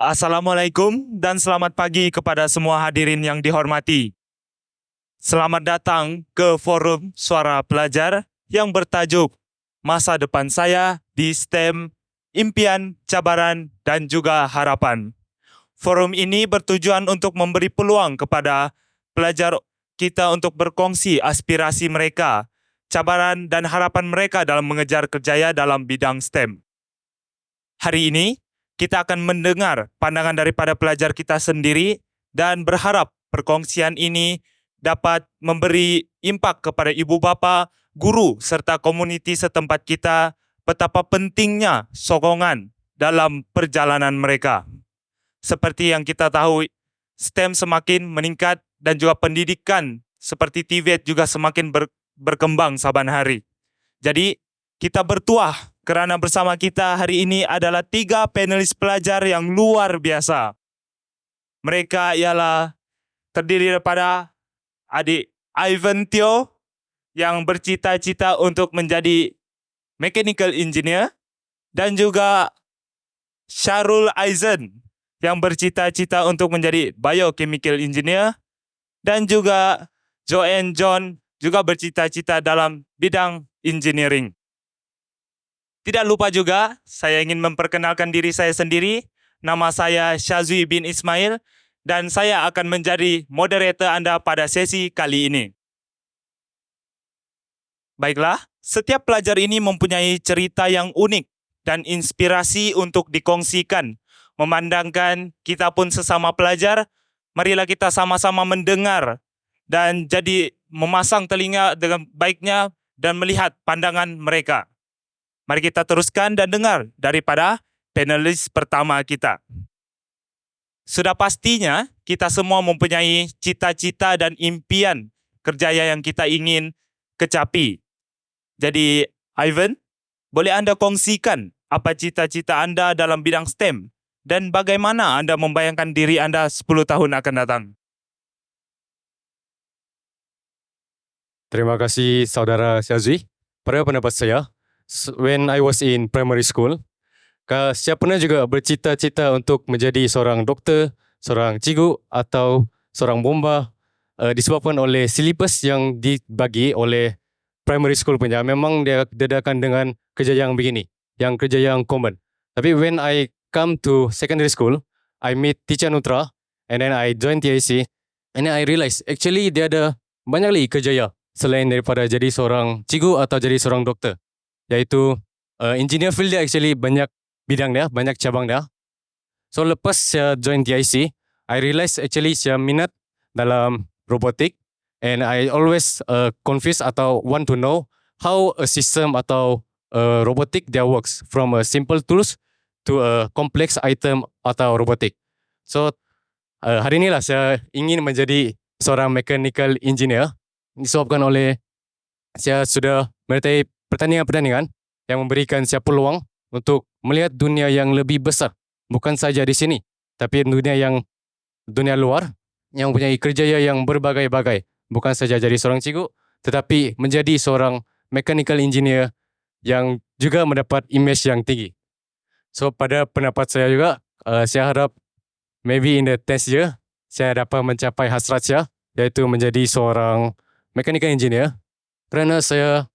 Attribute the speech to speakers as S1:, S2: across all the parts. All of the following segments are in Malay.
S1: Assalamualaikum dan selamat pagi kepada semua hadirin yang dihormati. Selamat datang ke Forum Suara Pelajar yang bertajuk Masa Depan Saya di STEM, Impian, Cabaran, dan juga Harapan. Forum ini bertujuan untuk memberi peluang kepada pelajar kita untuk berkongsi aspirasi mereka, cabaran dan harapan mereka dalam mengejar kerjaya dalam bidang STEM. Hari ini, kita akan mendengar pandangan daripada pelajar kita sendiri dan berharap perkongsian ini dapat memberi impak kepada ibu bapa, guru serta komuniti setempat kita betapa pentingnya sokongan dalam perjalanan mereka. Seperti yang kita tahu, STEM semakin meningkat dan juga pendidikan seperti TVET juga semakin berkembang saban hari. Jadi, kita bertuah kerana bersama kita hari ini adalah 3 panelis pelajar yang luar biasa. Mereka ialah terdiri daripada adik Ivan Teo yang bercita-cita untuk menjadi mechanical engineer dan juga Syarul Aizen yang bercita-cita untuk menjadi biochemical engineer dan juga Joanne John juga bercita-cita dalam bidang engineering. Tidak lupa juga, saya ingin memperkenalkan diri saya sendiri. Nama saya Syazwi bin Ismail dan saya akan menjadi moderator anda pada sesi kali ini. Baiklah, setiap pelajar ini mempunyai cerita yang unik dan inspirasi untuk dikongsikan. Memandangkan kita pun sesama pelajar, marilah kita sama-sama mendengar dan jadi memasang telinga dengan baiknya dan melihat pandangan mereka. Mari kita teruskan dan dengar daripada panelis pertama kita. Sudah pastinya kita semua mempunyai cita-cita dan impian kerjaya yang kita ingin kecapi. Jadi, Ivan, boleh anda kongsikan apa cita-cita anda dalam bidang STEM dan bagaimana anda membayangkan diri anda 10 tahun akan datang?
S2: Terima kasih saudara Syazwi. Pada pendapat saya, when I was in primary school, saya pernah juga bercita-cita untuk menjadi seorang doktor, seorang cikgu atau seorang bomba disebabkan oleh silibus yang dibagi oleh primary school punya. Memang dia dedakan dengan kerja yang begini, yang kerja yang common. Tapi when I come to secondary school, I meet Teacher Nutra and then I join TIC and then I realize actually dia ada banyak lagi kerjaya selain daripada jadi seorang cikgu atau jadi seorang doktor. Iaitu engineer field dia actually banyak bidang dia, banyak cabang dia. So lepas saya join TIC, I realize actually saya minat dalam robotik and I always confused atau want to know how a system atau robotik dia works from a simple tools to a complex item atau robotik. So hari inilah saya ingin menjadi seorang mechanical engineer disebabkan oleh saya sudah menyertai pertandingan-pertandingan yang memberikan saya peluang untuk melihat dunia yang lebih besar. Bukan saja di sini, tapi dunia luar yang mempunyai kerjaya yang berbagai-bagai. Bukan saja jadi seorang cikgu, tetapi menjadi seorang mechanical engineer yang juga mendapat image yang tinggi. So pada pendapat saya juga, saya harap maybe in the 10th year, saya dapat mencapai hasrat saya, iaitu menjadi seorang mechanical engineer. Kerana saya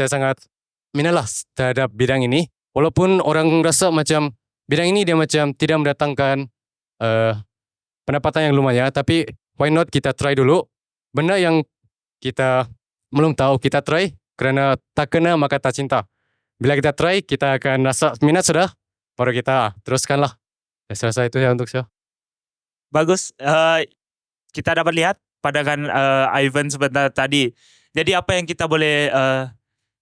S2: sangat minatlah terhadap bidang ini. Walaupun orang rasa macam bidang ini dia macam tidak mendatangkan pendapatan yang lumayan, tapi why not kita try dulu. Benda yang kita belum tahu kita try, kerana tak kena maka tak cinta. Bila kita try, kita akan rasa minat sudah, baru kita teruskanlah. Saya rasa itu ya untuk saya.
S1: Bagus, kita dapat lihat pandangan Ivan sebentar tadi. Jadi apa yang kita boleh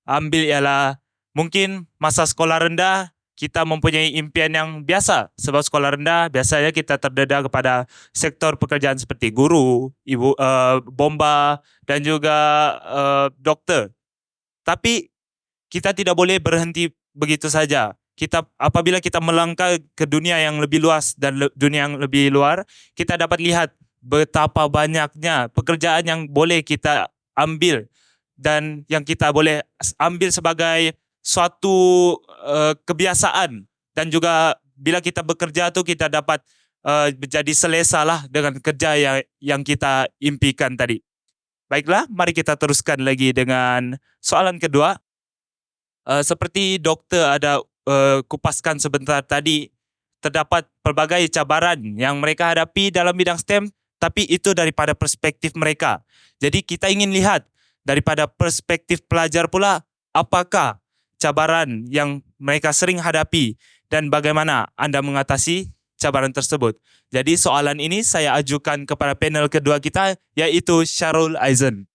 S1: ambil ialah mungkin masa sekolah rendah kita mempunyai impian yang biasa. Sebab sekolah rendah biasanya kita terdedah kepada sektor pekerjaan seperti guru, bomba dan juga doktor. Tapi kita tidak boleh berhenti begitu saja. Apabila kita melangkah ke dunia yang lebih luas dan dunia yang lebih luar, kita dapat lihat betapa banyaknya pekerjaan yang boleh kita ambil dan yang kita boleh ambil sebagai suatu kebiasaan dan juga bila kita bekerja tuh kita dapat menjadi selesa lah dengan kerja yang kita impikan tadi. Baiklah, mari kita teruskan lagi dengan soalan kedua. Seperti dokter ada kupaskan sebentar tadi, terdapat pelbagai cabaran yang mereka hadapi dalam bidang STEM, tapi itu daripada perspektif mereka. Jadi kita ingin lihat daripada perspektif pelajar pula, apakah cabaran yang mereka sering hadapi dan bagaimana anda mengatasi cabaran tersebut. Jadi soalan ini saya ajukan kepada panel kedua kita, yaitu Syarul Aizan.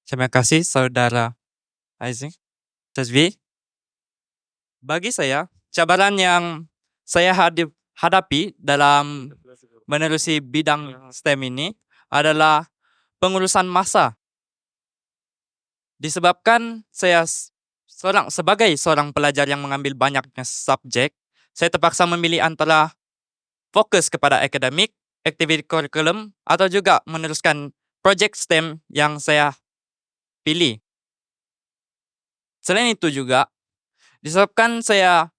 S3: Terima kasih saudara Aizin. Tazwi. Bagi saya, cabaran yang saya hadapi dalam menerusi bidang STEM ini adalah pengurusan masa. Disebabkan saya sebagai seorang pelajar yang mengambil banyaknya subjek, saya terpaksa memilih antara fokus kepada akademik, aktiviti kurikulum, atau juga meneruskan projek STEM yang saya pilih. Selain itu juga, disebabkan saya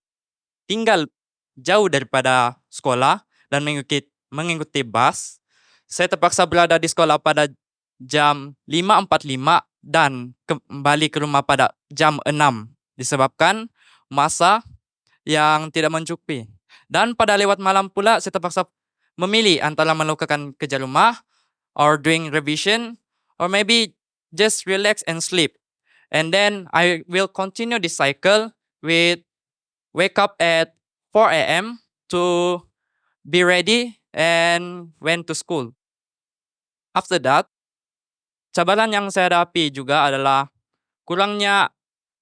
S3: tinggal jauh daripada sekolah dan mengikuti bus, saya terpaksa berada di sekolah pada jam 5.45 dan kembali ke rumah pada jam 6 disebabkan masa yang tidak mencukupi. Dan pada lewat malam pula saya terpaksa memilih antara melakukan kerja rumah or doing revision or maybe just relax and sleep. And then I will continue this cycle with wake up at 4 a.m. to be ready and went to school. After that, cabaran yang saya hadapi juga adalah kurangnya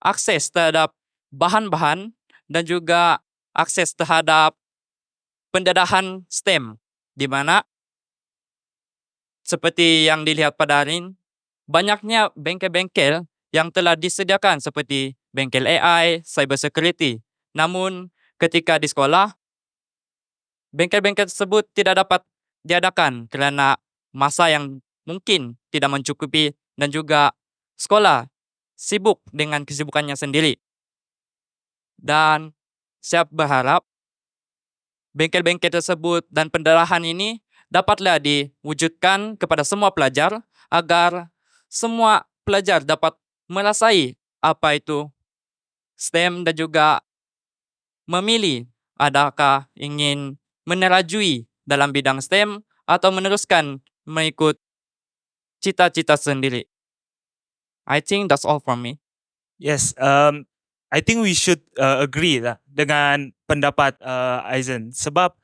S3: akses terhadap bahan-bahan dan juga akses terhadap pendedahan STEM, di mana seperti yang dilihat pada hari ini, banyaknya bengkel-bengkel yang telah disediakan seperti bengkel AI, cyber security. Namun ketika di sekolah, bengkel-bengkel tersebut tidak dapat diadakan kerana masa yang mungkin tidak mencukupi dan juga sekolah sibuk dengan kesibukannya sendiri. Dan saya berharap bengkel-bengkel tersebut dan pendarahan ini dapatlah diwujudkan kepada semua pelajar agar semua pelajar dapat merasai apa itu STEM dan juga memilih adakah ingin menerajui dalam bidang STEM atau meneruskan mengikut cita-cita sendiri. I think that's all from me.
S1: Yes, I think we should agree lah dengan pendapat Aizan, sebab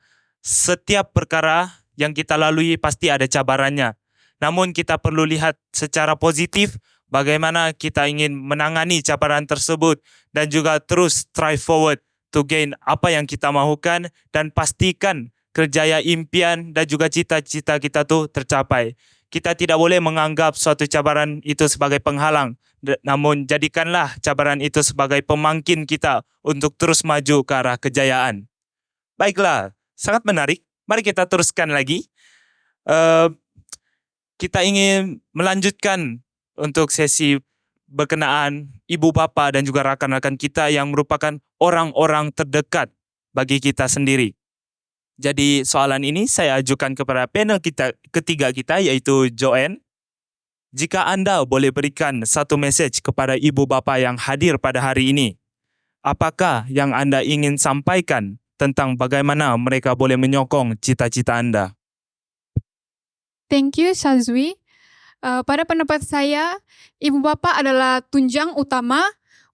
S1: setiap perkara yang kita lalui pasti ada cabarannya. Namun kita perlu lihat secara positif bagaimana kita ingin menangani cabaran tersebut dan juga terus strive forward to gain apa yang kita mahukan dan pastikan kerjaya impian dan juga cita-cita kita tu tercapai. Kita tidak boleh menganggap suatu cabaran itu sebagai penghalang, namun jadikanlah cabaran itu sebagai pemangkin kita untuk terus maju ke arah kejayaan. Baiklah, sangat menarik. Mari kita teruskan lagi. Kita ingin melanjutkan untuk sesi berkenaan ibu bapa dan juga rakan-rakan kita yang merupakan orang-orang terdekat bagi kita sendiri. Jadi soalan ini saya ajukan kepada panel ketiga kita, yaitu Joanne. Jika anda boleh berikan satu mesej kepada ibu bapa yang hadir pada hari ini, apakah yang anda ingin sampaikan tentang bagaimana mereka boleh menyokong cita-cita anda?
S4: Thank you, Shazwi. Pada pendapat saya, ibu bapa adalah tunjang utama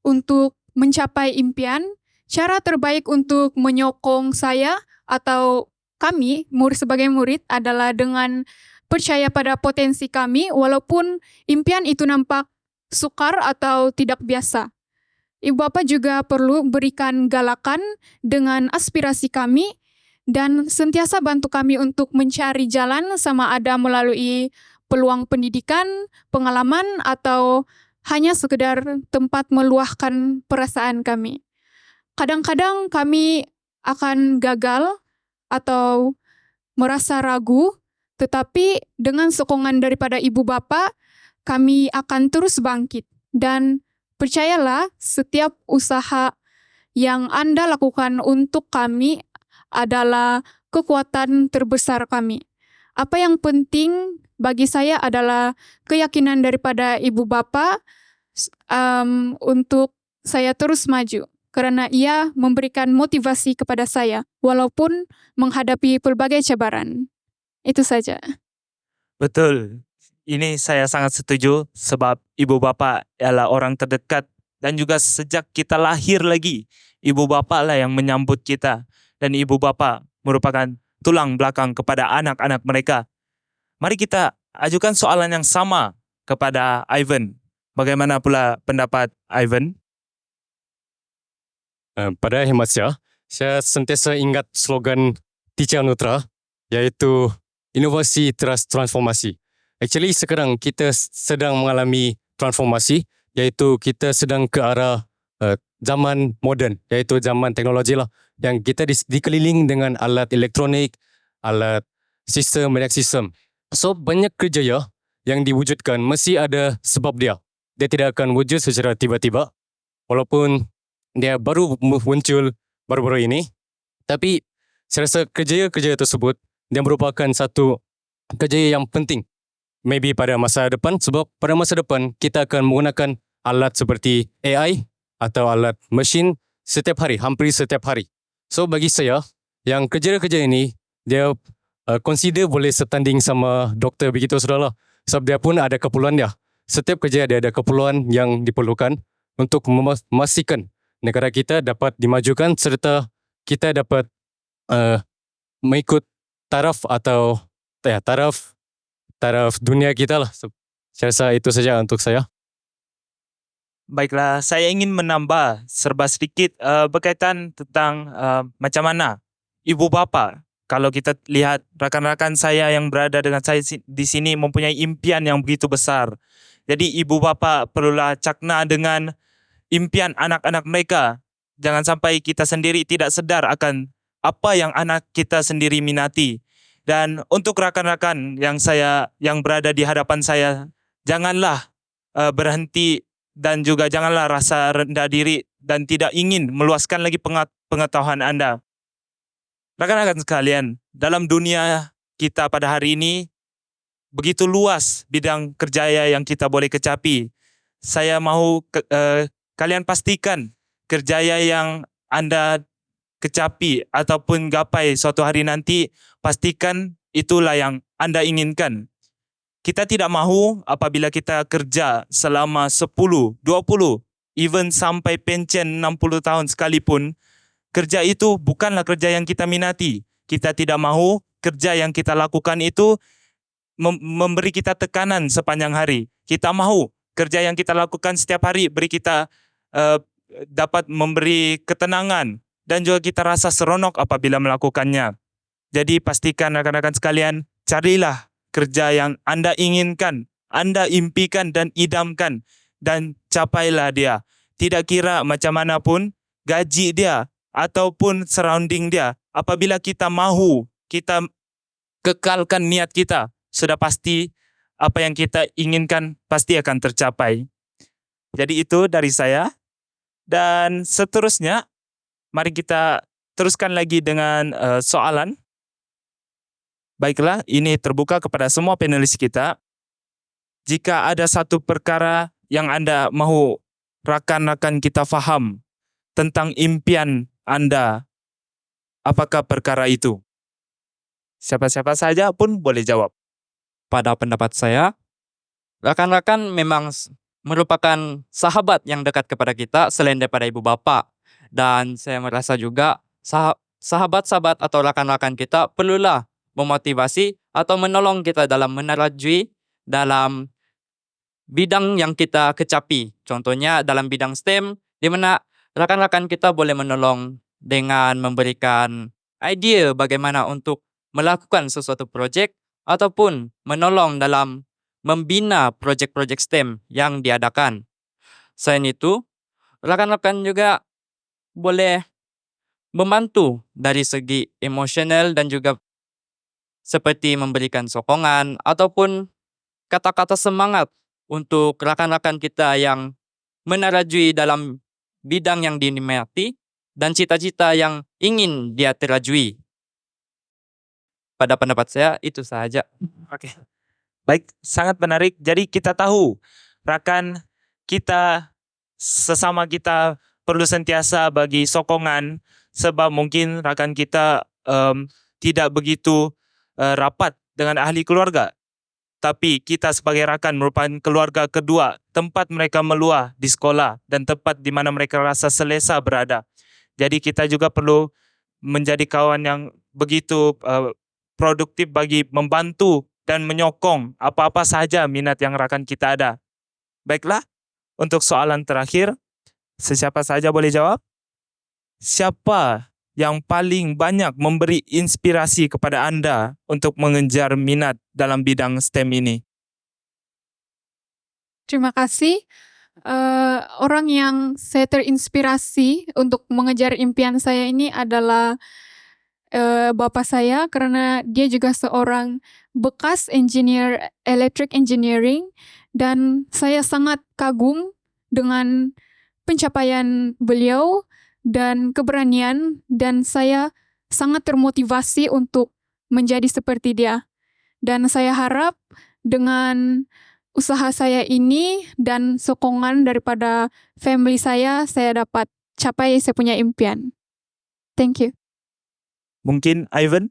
S4: untuk mencapai impian. Cara terbaik untuk menyokong saya atau kami sebagai murid adalah dengan percaya pada potensi kami walaupun impian itu nampak sukar atau tidak biasa. Ibu bapa juga perlu berikan galakan dengan aspirasi kami dan sentiasa bantu kami untuk mencari jalan sama ada melalui peluang pendidikan, pengalaman, atau hanya sekedar tempat meluahkan perasaan kami. Kadang-kadang kami akan gagal atau merasa ragu, tetapi dengan sokongan daripada ibu bapa, kami akan terus bangkit. Dan percayalah, setiap usaha yang Anda lakukan untuk kami adalah kekuatan terbesar kami. Apa yang penting bagi saya adalah keyakinan daripada Ibu Bapa untuk saya terus maju. Karena ia memberikan motivasi kepada saya walaupun menghadapi pelbagai cabaran. Itu saja.
S1: Betul. Ini saya sangat setuju sebab ibu bapa adalah orang terdekat dan juga sejak kita lahir lagi, ibu bapa lah yang menyambut kita dan ibu bapa merupakan tulang belakang kepada anak-anak mereka. Mari kita ajukan soalan yang sama kepada Ivan. Bagaimana pula pendapat Ivan?
S2: Pada hemat saya sentiasa ingat slogan Tica Nutra, iaitu inovasi teras transformasi. Actually sekarang kita sedang mengalami transformasi, iaitu kita sedang ke arah zaman moden, iaitu zaman teknologi lah, yang kita dikeliling dengan alat elektronik, alat sistem, banyak sistem. So banyak kerjaya yang diwujudkan mesti ada sebab dia. Dia tidak akan wujud secara tiba-tiba, walaupun dia baru muncul baru-baru ini. Tapi saya rasa kerjaya-kerjaya tersebut dia merupakan satu kerjaya yang penting. Maybe pada masa depan, sebab pada masa depan kita akan menggunakan alat seperti AI atau alat mesin setiap hari, hampir setiap hari. So bagi saya, yang kerja-kerja ini dia consider boleh setanding sama doktor begitu saudara. Sebab dia pun ada keperluan dia. Setiap kerja dia ada keperluan yang diperlukan untuk memastikan negara kita dapat dimajukan serta kita dapat mengikut taraf atau taraf dunia kita lah. Saya rasa itu saja untuk saya.
S1: Baiklah, saya ingin menambah serba sedikit berkaitan tentang macam mana ibu bapa. Kalau kita lihat rakan-rakan saya yang berada dengan saya di sini mempunyai impian yang begitu besar. Jadi ibu bapa perlulah cakna dengan impian anak-anak mereka. Jangan sampai kita sendiri tidak sedar akan apa yang anak kita sendiri minati. Dan untuk rakan-rakan yang berada di hadapan saya, janganlah berhenti dan juga janganlah rasa rendah diri dan tidak ingin meluaskan lagi pengetahuan Anda. Rakan-rakan sekalian, dalam dunia kita pada hari ini begitu luas bidang kerjaya yang kita boleh kecapi. Saya mahu kalian pastikan kerjaya yang Anda kecapi ataupun gapai suatu hari nanti, pastikan itulah yang Anda inginkan. Kita tidak mahu apabila kita kerja selama 10, 20, even sampai pencen 60 tahun sekalipun, kerja itu bukanlah kerja yang kita minati. Kita tidak mahu kerja yang kita lakukan itu memberi kita tekanan sepanjang hari. Kita mahu kerja yang kita lakukan setiap hari beri kita dapat memberi ketenangan dan juga kita rasa seronok apabila melakukannya. Jadi pastikan rakan-rakan sekalian, carilah kerja yang Anda inginkan, Anda impikan dan idamkan dan capailah dia. Tidak kira macam mana pun gaji dia ataupun surrounding dia. Apabila kita mahu, kita kekalkan niat kita, sudah pasti apa yang kita inginkan pasti akan tercapai. Jadi itu dari saya. Dan seterusnya, mari kita teruskan lagi dengan soalan. Baiklah, ini terbuka kepada semua panelis kita. Jika ada satu perkara yang Anda mahu rakan-rakan kita faham tentang impian Anda, apakah perkara itu? Siapa-siapa saja pun boleh jawab.
S3: Pada pendapat saya, rakan-rakan memang merupakan sahabat yang dekat kepada kita selain daripada ibu bapa. Dan saya merasa juga sahabat-sahabat atau rakan-rakan kita perlulah memotivasi atau menolong kita dalam menerajui dalam bidang yang kita kecapi. Contohnya dalam bidang STEM, di mana rakan-rakan kita boleh menolong dengan memberikan idea bagaimana untuk melakukan sesuatu projek ataupun menolong dalam membina projek-projek STEM yang diadakan. Selain itu, rakan-rakan juga boleh membantu dari segi emosional dan juga seperti memberikan sokongan ataupun kata-kata semangat untuk rakan-rakan kita yang menerajui dalam bidang yang diminati dan cita-cita yang ingin dia terajui. Pada pendapat saya itu saja.
S1: Oke. Baik, sangat menarik. Jadi kita tahu rakan kita sesama kita perlu sentiasa bagi sokongan sebab mungkin rakan kita tidak begitu rapat dengan ahli keluarga. Tapi kita sebagai rakan merupakan keluarga kedua, tempat mereka meluah di sekolah dan tempat di mana mereka rasa selesa berada. Jadi kita juga perlu menjadi kawan yang begitu produktif bagi membantu dan menyokong apa-apa sahaja minat yang rakan kita ada. Baiklah, untuk soalan terakhir, sesiapa saja boleh jawab. Siapa yang paling banyak memberi inspirasi kepada anda untuk mengejar minat dalam bidang STEM ini?
S4: Terima kasih. Orang yang saya terinspirasi untuk mengejar impian saya ini adalah bapak saya, karena dia juga seorang bekas engineer electric engineering dan saya sangat kagum dengan pencapaian beliau dan keberanian, dan saya sangat termotivasi untuk menjadi seperti dia. Dan saya harap dengan usaha saya ini dan sokongan daripada family saya dapat capai saya punya impian. Thank you.
S1: Mungkin Ivan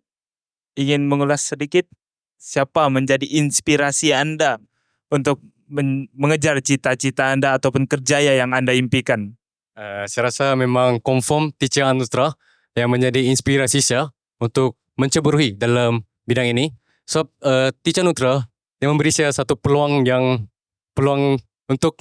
S1: ingin mengulas sedikit siapa menjadi inspirasi anda untuk mengejar cita-cita anda ataupun kerjaya yang anda impikan?
S2: Saya rasa memang confirm Teacher Anutra yang menjadi inspirasi saya untuk menceburuhi dalam bidang ini. So, Teacher Anutra yang memberi saya satu peluang untuk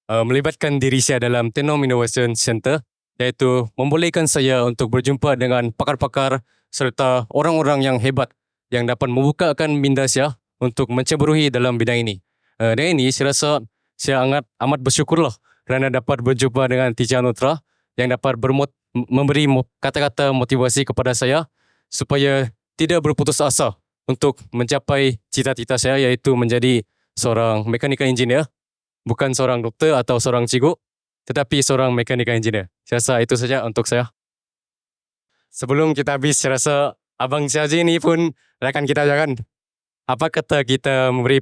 S2: melibatkan diri saya dalam Tenom Innovation Center, iaitu membolehkan saya untuk berjumpa dengan pakar-pakar serta orang-orang yang hebat yang dapat membukakan minda saya untuk menceburuhi dalam bidang ini. Dan ini saya rasa saya amat bersyukurlah kerana dapat berjumpa dengan Teacher Anutra yang dapat memberi kata-kata motivasi kepada saya supaya tidak berputus asa untuk mencapai cita-cita saya, iaitu menjadi seorang mechanical engineer, bukan seorang doktor atau seorang cikgu, tetapi seorang mechanical engineer. Saya rasa itu saja untuk saya. Sebelum kita habis, saya rasa Abang Syazi ni pun rakan kita jangan. Apa kata kita memberi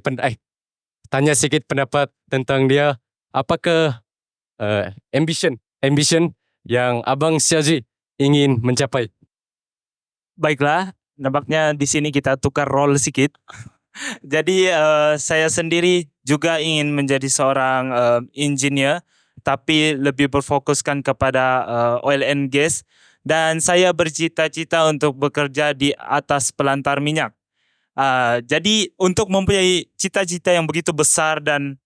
S2: tanya sikit pendapat tentang dia. Apakah ambition yang Abang Syazi ingin mencapai?
S1: Baiklah, nampaknya di sini kita tukar role sedikit. Jadi saya sendiri juga ingin menjadi seorang engineer, tapi lebih berfokuskan kepada oil and gas, dan saya bercita-cita untuk bekerja di atas pelantar minyak. Jadi untuk mempunyai cita-cita yang begitu besar dan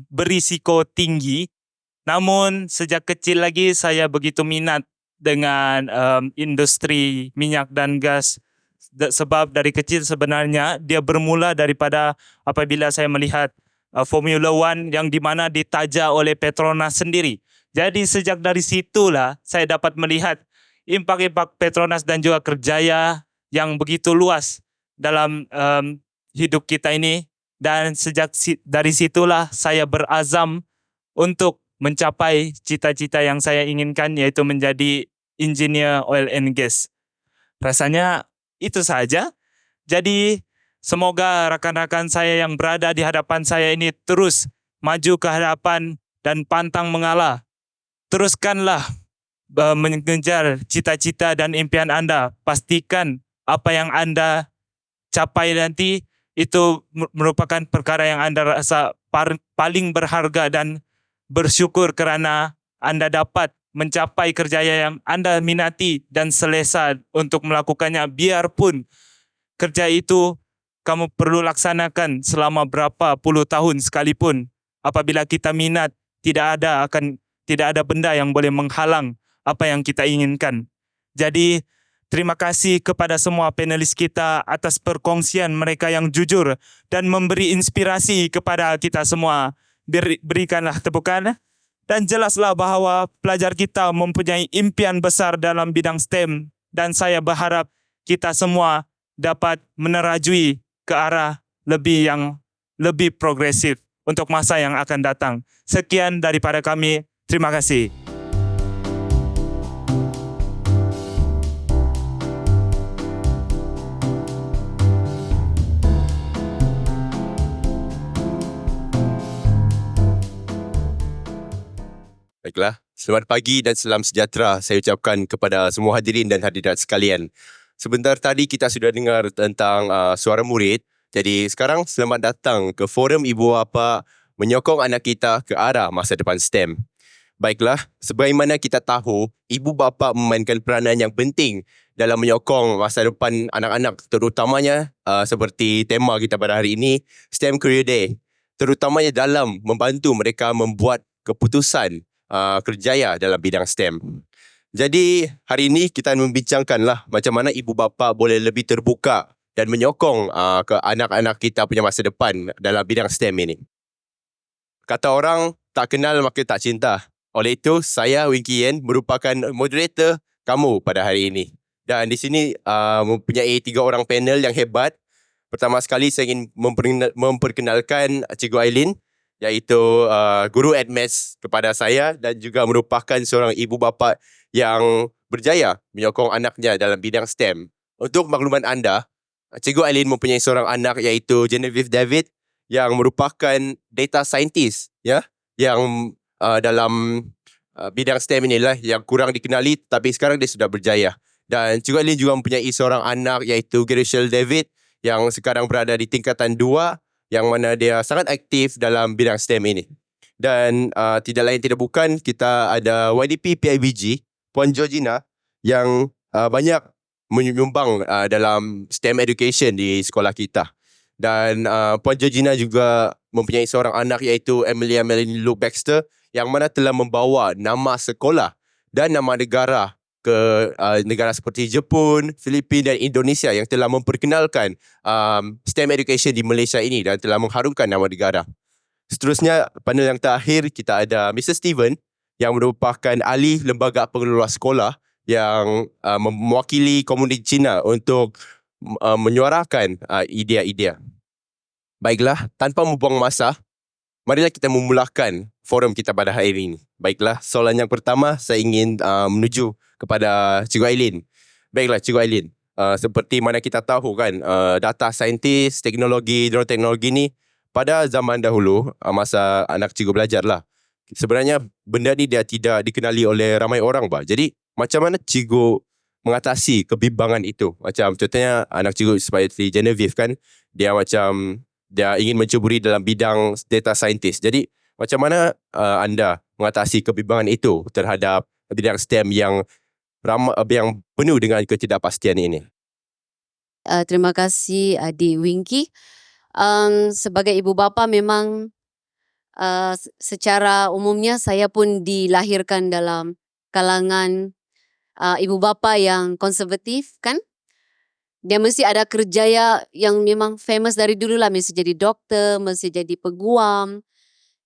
S1: berisiko tinggi, namun sejak kecil lagi saya begitu minat dengan industri minyak dan gas. Sebab dari kecil sebenarnya dia bermula daripada apabila saya melihat Formula One yang di mana ditaja oleh Petronas sendiri. Jadi sejak dari situlah saya dapat melihat impak-impak Petronas dan juga kerjaya yang begitu luas dalam hidup kita ini. Dan sejak dari situlah saya berazam untuk mencapai cita-cita yang saya inginkan, yaitu menjadi engineer oil and gas. Rasanya itu saja. Jadi semoga rakan-rakan saya yang berada di hadapan saya ini terus maju ke hadapan dan pantang mengalah. Teruskanlah mengejar cita-cita dan impian anda. Pastikan apa yang anda capai nanti itu merupakan perkara yang anda rasa paling berharga, dan bersyukur kerana anda dapat mencapai kerjaya yang anda minati dan selesa untuk melakukannya, biarpun kerja itu kamu perlu laksanakan selama berapa puluh tahun sekalipun. Apabila kita minat, tidak ada benda yang boleh menghalang apa yang kita inginkan. Jadi terima kasih kepada semua panelis kita atas perkongsian mereka yang jujur dan memberi inspirasi kepada kita semua. Berikanlah tepukan. Dan jelaslah bahawa pelajar kita mempunyai impian besar dalam bidang STEM, dan saya berharap kita semua dapat menerajui ke arah lebih progresif untuk masa yang akan datang. Sekian daripada kami. Terima kasih.
S5: Baiklah, selamat pagi dan salam sejahtera saya ucapkan kepada semua hadirin dan hadirat sekalian. Sebentar tadi kita sudah dengar tentang suara murid. Jadi sekarang selamat datang ke forum ibu bapa menyokong anak kita ke arah masa depan STEM. Baiklah, sebagaimana kita tahu, ibu bapa memainkan peranan yang penting dalam menyokong masa depan anak-anak, terutamanya seperti tema kita pada hari ini, STEM Career Day. Terutamanya dalam membantu mereka membuat keputusan kerjaya dalam bidang STEM. Jadi hari ini kita membincangkanlah macam mana ibu bapa boleh lebih terbuka dan menyokong ke anak-anak kita punya masa depan dalam bidang STEM ini. Kata orang, tak kenal maka tak cinta. Oleh itu, saya Winky Yen merupakan moderator kamu pada hari ini. Dan di sini mempunyai 3 orang panel yang hebat. Pertama sekali saya ingin memperkenalkan Cikgu Ailin, iaitu guru admaths kepada saya dan juga merupakan seorang ibu bapa yang berjaya menyokong anaknya dalam bidang STEM. Untuk makluman anda, Cikgu Ailin mempunyai seorang anak iaitu Genevieve David yang merupakan data scientist, ya, yang dalam bidang STEM inilah yang kurang dikenali tapi sekarang dia sudah berjaya. Dan Cikgu Ailin juga mempunyai seorang anak iaitu Gerishel David yang sekarang berada di tingkatan 2 yang mana dia sangat aktif dalam bidang STEM ini. Dan tidak lain tidak bukan, kita ada YDP PIBG, Puan Georgina yang banyak menyumbang dalam STEM education di sekolah kita. Dan Puan Georgina juga mempunyai seorang anak iaitu Emilia Melanie Luke Baxter yang mana telah membawa nama sekolah dan nama negara ke negara seperti Jepun, Filipina dan Indonesia yang telah memperkenalkan STEM education di Malaysia ini dan telah mengharumkan nama negara. Seterusnya, panel yang terakhir kita ada Mr. Steven yang merupakan ahli lembaga pengelola sekolah yang mewakili komuniti Cina untuk menyuarakan idea-idea. Baiklah, tanpa membuang masa, marilah kita memulakan forum kita pada hari ini. Baiklah, soalan yang pertama saya ingin menuju kepada Cikgu Ailin. Baiklah, Cikgu Ailin. Seperti mana kita tahu kan, data saintis, teknologi, teknologi ni pada zaman dahulu, masa anak cikgu belajar lah, sebenarnya benda ni dia tidak dikenali oleh ramai orang. Jadi, macam mana cikgu mengatasi kebimbangan itu? Macam contohnya anak cikgu seperti Genevieve kan, dia ingin mencuburi dalam bidang data scientist. Jadi, macam mana anda mengatasi kebimbangan itu terhadap bidang STEM yang penuh dengan ketidakpastian ini?
S6: Terima kasih Adik Winky. Sebagai ibu bapa memang secara umumnya saya pun dilahirkan dalam kalangan ibu bapa yang konservatif kan. Dia mesti ada kerjaya yang memang famous dari dulu lah. Mesti jadi doktor, mesti jadi peguam.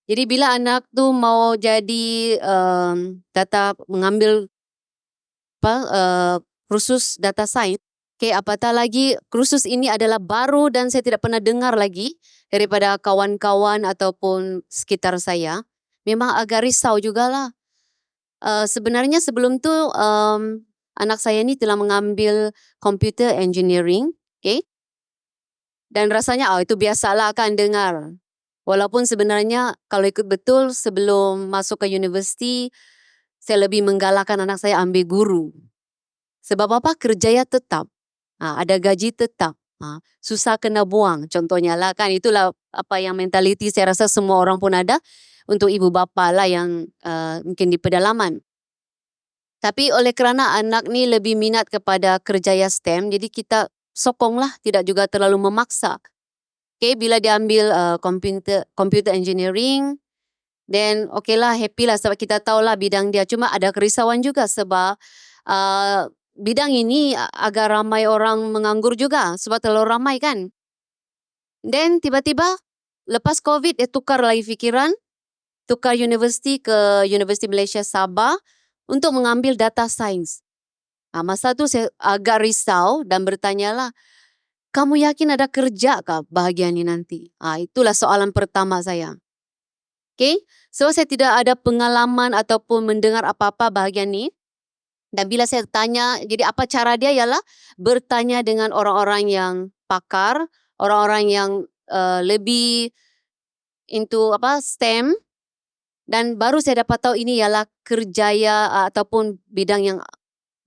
S6: Jadi bila anak tu mau jadi mengambil kursus data science, apatah lagi kursus ini adalah baru dan saya tidak pernah dengar lagi daripada kawan-kawan ataupun sekitar saya. Memang agak risau jugalah. Sebenarnya sebelum tu anak saya ni telah mengambil computer engineering, dan rasanya itu biasalah kan dengar. Walaupun sebenarnya kalau ikut betul sebelum masuk ke universiti, saya lebih menggalakkan anak saya ambil guru. Sebab apa? Kerjaya tetap. Ada gaji tetap. Susah kena buang. Contohnya lah kan, itulah apa yang mentaliti saya rasa semua orang pun ada untuk ibu bapa lah yang mungkin di pedalaman. Tapi oleh kerana anak ni lebih minat kepada kerjaya STEM, jadi kita sokonglah, tidak juga terlalu memaksa. Bila dia ambil computer engineering, then lah, happy lah sebab kita tahulah bidang dia. Cuma ada kerisauan juga sebab bidang ini agak ramai orang menganggur juga sebab terlalu ramai kan. Then tiba-tiba lepas COVID dia tukar lagi fikiran, tukar universiti ke Universiti Malaysia Sabah untuk mengambil data science. Masa tu saya agak risau dan bertanyalah, kamu yakin ada kerja kah bahagian ini nanti? Itulah soalan pertama saya. So saya tidak ada pengalaman ataupun mendengar apa-apa bahagian ni. Dan bila saya tanya, jadi apa cara dia ialah bertanya dengan orang-orang yang pakar, orang-orang yang lebih into STEM. Dan baru saya dapat tahu ini ialah kerjaya ataupun bidang yang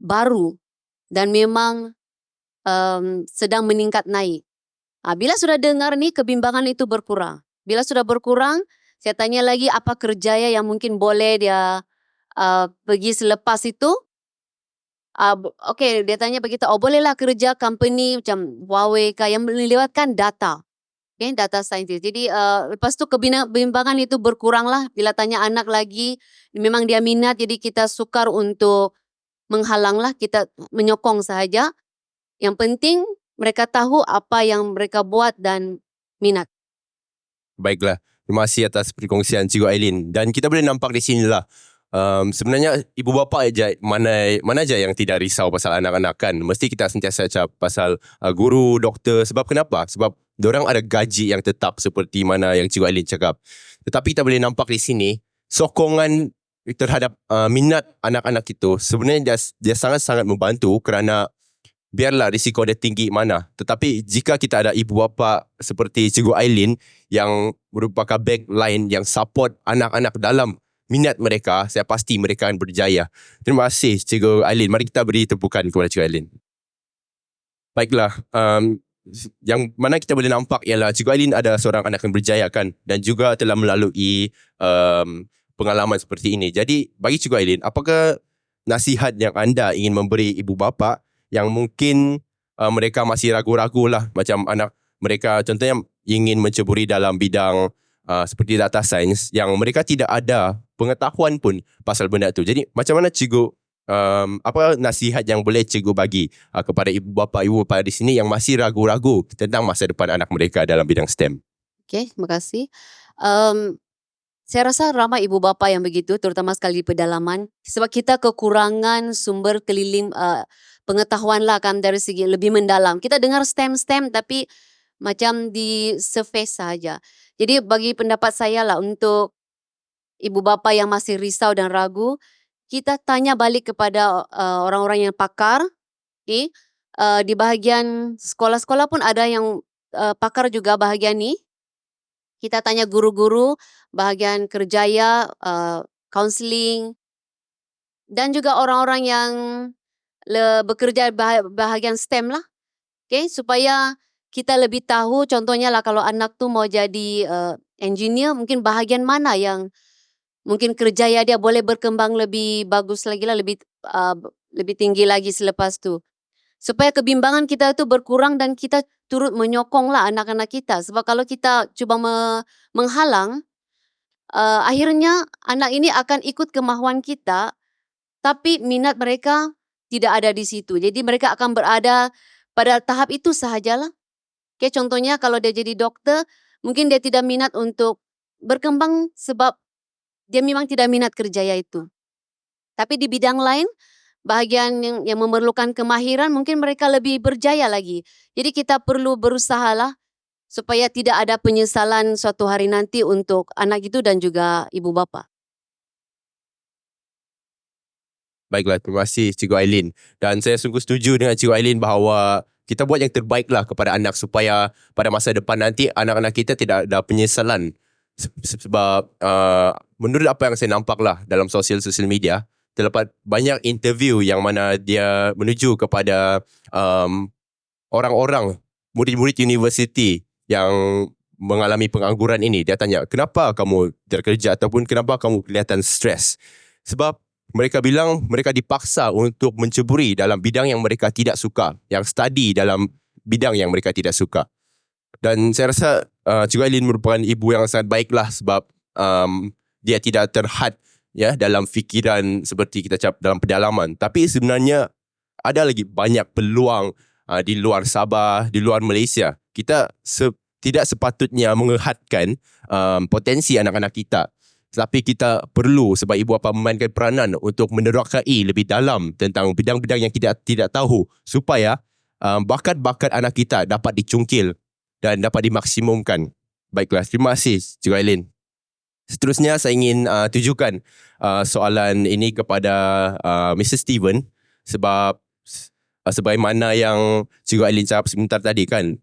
S6: baru dan memang sedang meningkat naik. Bila sudah dengar nih kebimbangan itu berkurang. Bila sudah berkurang, saya tanya lagi apa kerjaya yang mungkin boleh dia pergi selepas itu. Okey, dia tanya begitu, oh bolehlah kerja company macam Huawei yang melewatkan data. Okay, data scientist. Jadi lepas tu kebimbangan itu berkurang lah. Bila tanya anak lagi, memang dia minat, jadi kita sukar untuk menghalang lah, kita menyokong sahaja. Yang penting mereka tahu apa yang mereka buat dan minat.
S5: Baiklah, terima kasih atas perkongsian Cikgu Ailin. Dan kita boleh nampak di sini lah, sebenarnya ibu bapa aja mana aja yang tidak risau pasal anak-anak kan. Mesti kita sentiasa cakap pasal guru, doktor. Sebab kenapa? Sebab diorang ada gaji yang tetap seperti mana yang Cikgu Ailin cakap. Tetapi kita boleh nampak di sini, sokongan terhadap minat anak-anak itu sebenarnya dia sangat-sangat membantu kerana biarlah risiko dia tinggi mana. Tetapi jika kita ada ibu bapa seperti Cikgu Ailin yang merupakan backline yang support anak-anak dalam minat mereka, saya pasti mereka akan berjaya. Terima kasih Cikgu Ailin. Mari kita beri tepukan kepada Cikgu Ailin. Baiklah, yang mana kita boleh nampak ialah Cikgu Ailin ada seorang anak yang berjaya kan, dan juga telah melalui pengalaman seperti ini. Jadi bagi Cikgu Ailin, apakah nasihat yang anda ingin memberi ibu bapa yang mungkin mereka masih ragu-ragu lah, macam anak mereka contohnya ingin menceburi dalam bidang seperti data science yang mereka tidak ada pengetahuan pun pasal benda tu. Jadi macam mana cikgu, apa nasihat yang boleh cikgu bagi kepada ibu bapa di sini yang masih ragu-ragu tentang masa depan anak mereka dalam bidang STEM?
S6: Okey, terima kasih. Saya rasa ramai ibu bapa yang begitu, terutama sekali di pedalaman. Sebab kita kekurangan sumber keliling pengetahuan lah kan dari segi lebih mendalam. Kita dengar STEM tapi macam di surface saja. Jadi bagi pendapat saya lah untuk ibu bapa yang masih risau dan ragu, kita tanya balik kepada orang-orang yang pakar. Okay? Di bahagian sekolah-sekolah pun ada yang pakar juga bahagian ni. Kita tanya guru-guru, bahagian kerjaya, counselling, dan juga orang-orang yang bekerja bahagian STEM lah. Okay, supaya kita lebih tahu, contohnya lah kalau anak tu mau jadi engineer, mungkin bahagian mana yang mungkin kerjaya dia boleh berkembang lebih bagus lagi lah, lebih tinggi lagi selepas tu. Supaya kebimbangan kita itu berkurang dan kita turut menyokong lah anak-anak kita. Sebab kalau kita cuba menghalang, akhirnya anak ini akan ikut kemahuan kita, tapi minat mereka tidak ada di situ. Jadi mereka akan berada pada tahap itu sahajalah. Okay, contohnya kalau dia jadi doktor, mungkin dia tidak minat untuk berkembang sebab dia memang tidak minat kerjaya itu. Tapi di bidang lain, bahagian yang memerlukan kemahiran, mungkin mereka lebih berjaya lagi. Jadi kita perlu berusahalah supaya tidak ada penyesalan suatu hari nanti untuk anak itu dan juga ibu bapa.
S5: Baiklah, terima kasih Cikgu Ailin. Dan saya sungguh setuju dengan Cikgu Ailin bahawa kita buat yang terbaiklah kepada anak supaya pada masa depan nanti anak-anak kita tidak ada penyesalan. Sebab menurut apa yang saya nampak lah dalam sosial media, terdapat banyak interview yang mana dia menuju kepada orang-orang, murid-murid universiti yang mengalami pengangguran ini. Dia tanya, kenapa kamu terkerja ataupun kenapa kamu kelihatan stres? Sebab mereka bilang mereka dipaksa untuk menceburi dalam bidang yang mereka tidak suka, yang study dalam bidang yang mereka tidak suka. Dan saya rasa Cikgu Ailin merupakan ibu yang sangat baiklah sebab dia tidak terhad ya dalam fikiran seperti kita cakap dalam pedalaman. Tapi sebenarnya ada lagi banyak peluang di luar Sabah, di luar Malaysia. Kita tidak sepatutnya menghadkan potensi anak-anak kita. Tapi kita perlu sebab ibu bapa memainkan peranan untuk menerokai lebih dalam tentang bidang-bidang yang kita tidak tahu supaya bakat-bakat anak kita dapat dicungkil dan dapat dimaksimumkan. Baiklah, terima kasih Cikgu Ailin. Seterusnya saya ingin tujukan soalan ini kepada Mr. Steven sebab sebagaimana yang Cikgu Ailin cakap sebentar tadi kan,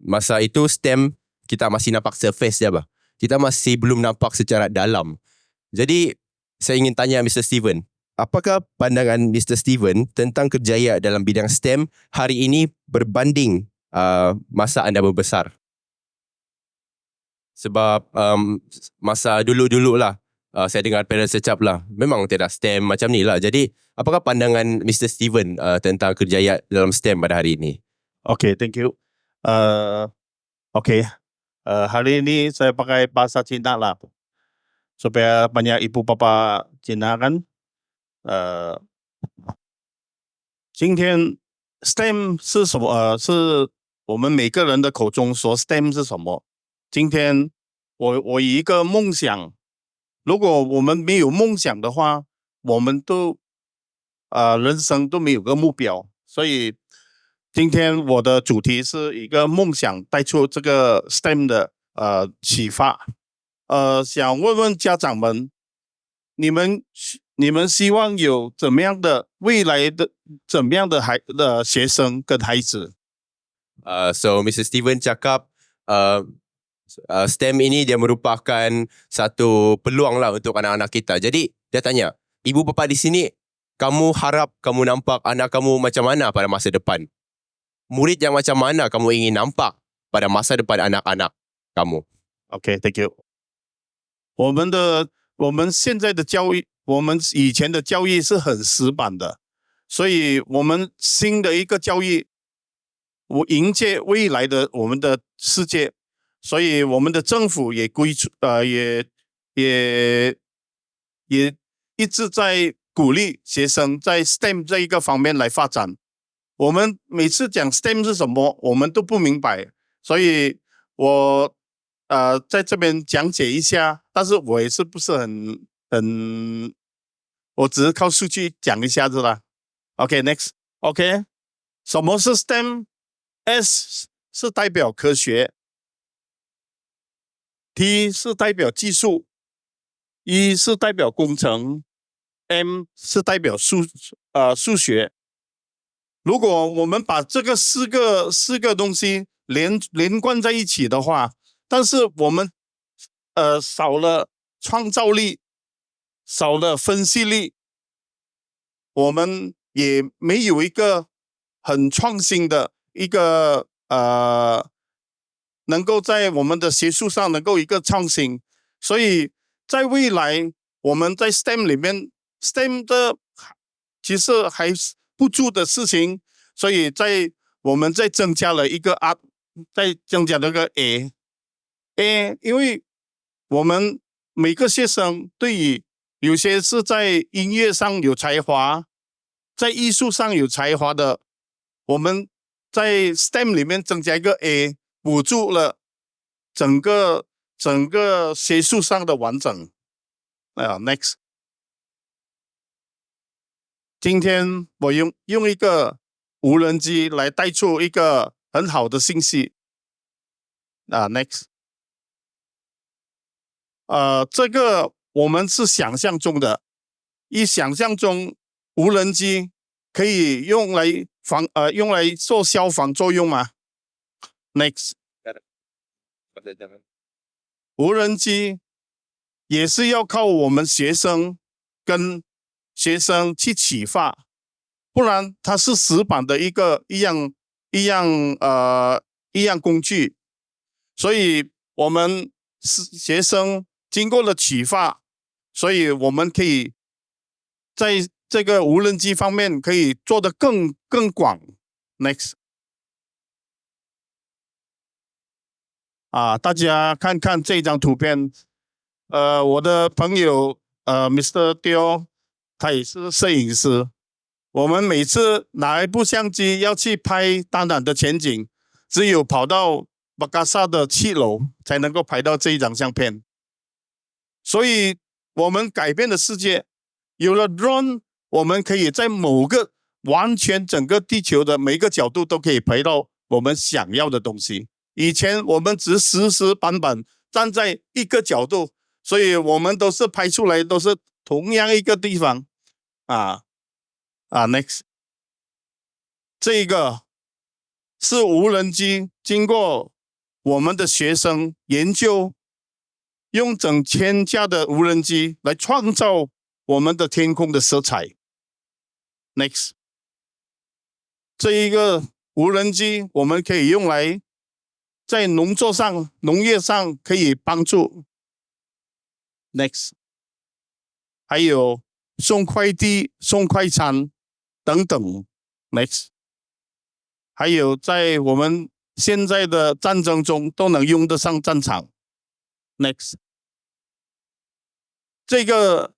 S5: masa itu STEM kita masih nampak surface je apa. kita masih belum nampak secara dalam. Jadi, saya ingin tanya Mr. Steven, apakah pandangan Mr. Steven tentang kerjaya dalam bidang STEM hari ini berbanding masa anda membesar? Sebab masa dulu-dulu lah, saya dengar parents cakap lah, memang tiada STEM macam ni lah. Jadi, apakah pandangan Mr. Steven tentang kerjaya dalam STEM pada hari ini?
S7: Okay, thank you. Hari ini saya pakai bahasa Cina lah. Supaya banyak ibu bapa Cina kan. 今天 STEM 是什么？是我们每个人的口中说 STEM 是什么？今天我有一个梦想，如果我们没有梦想的话，我们都人生都没有个目标，所以今天我的主题是一个梦想带出这个 STEM 的启发。想问问家长们，你们希望有怎么样的未来的怎么样的学生跟孩子？
S5: So Mr. Steven cakap STEM ini dia merupakan satu peluang lah untuk anak-anak kita. Jadi dia tanya, ibu bapa di sini, kamu harap kamu nampak anak kamu macam mana pada masa depan? Murid yang macam mana kamu ingin nampak pada masa depan anak-anak kamu?
S7: OK, thank you. 我们现在的教育，我们以前的教育是很死板的，所以我们新的一个教育，迎接未来的我们的世界，所以我们的政府也也一直在鼓励学生在 STEM 这一个方面来发展。我们每次讲 STEM 是什么，我们都不明白，所以我在这边讲解一下，但是我也是不是很，我只是靠数据讲一下子啦。OK, next. OK, 什么是 STEM？S 是代表科学 ，T 是代表技术 ，E 是代表工程 ，M 是代表数学。如果我们把这个四个东西连贯在一起的话，但是我们少了创造力，少了分析力，我们也没有一个很创新的一个能够在我们的学术上能够一个创新，所以在未来我们在 STEM 里面 ，STEM 的其实还不足的事情，所以我们再增加了一个 R， 再增加了一个 A， 因为我们每个学生对于有些是在音乐上有才华，在艺术上有才华的，我们在 STEM 里面增加一个 A， 补助了整个学术上的完整。Next， 今天我用一个无人机来带出一个很好的信息。Next， 这个我们是想象中的，想象中无人机可以用来做消防作用吗 ？Next， 无人机也是要靠我们学生跟学生去启发，不然它是死板的一样工具，所以我们学生经过了启发，所以我们可以在这个无人机方面可以做得更广。Next， 大家看看这张图片，我的朋友Mr. Teo， 他也是摄影师。我们每次拿一部相机要去拍大胆的前景，只有跑到巴嘎萨的7楼才能够拍到这一张相片。所以我们改变了世界，有了 drone， 我们可以在某个完全整个地球的每一个角度都可以拍到我们想要的东西。以前我们只死板板站在一个角度，所以我们都是拍出来都是同样一个地方。Next， 这个是无人机经过我们的学生研究用整千架的无人机来创造我们的天空的色彩。Next， 这一个无人机我们可以用来在农业上可以帮助。Next， 还有送快递、送快餐等等。Next， 还有在我们现在的战争中都能用得上战场。Next， 这个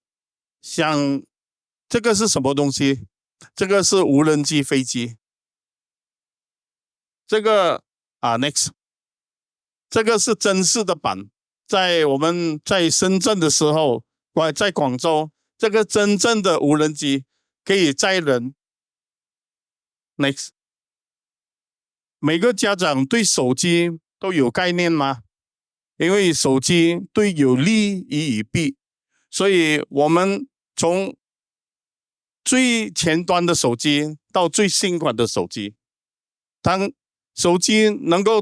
S7: 是什么东西？这个是无人机飞机。这个Next， 这个是真实的版，我们在深圳的时候，在广州，这个真正的无人机可以载人。Next， 每个家长对手机都有概念吗？因为手机对有利于弊，所以我们从最前端的手机到最新款的手机，当手机能够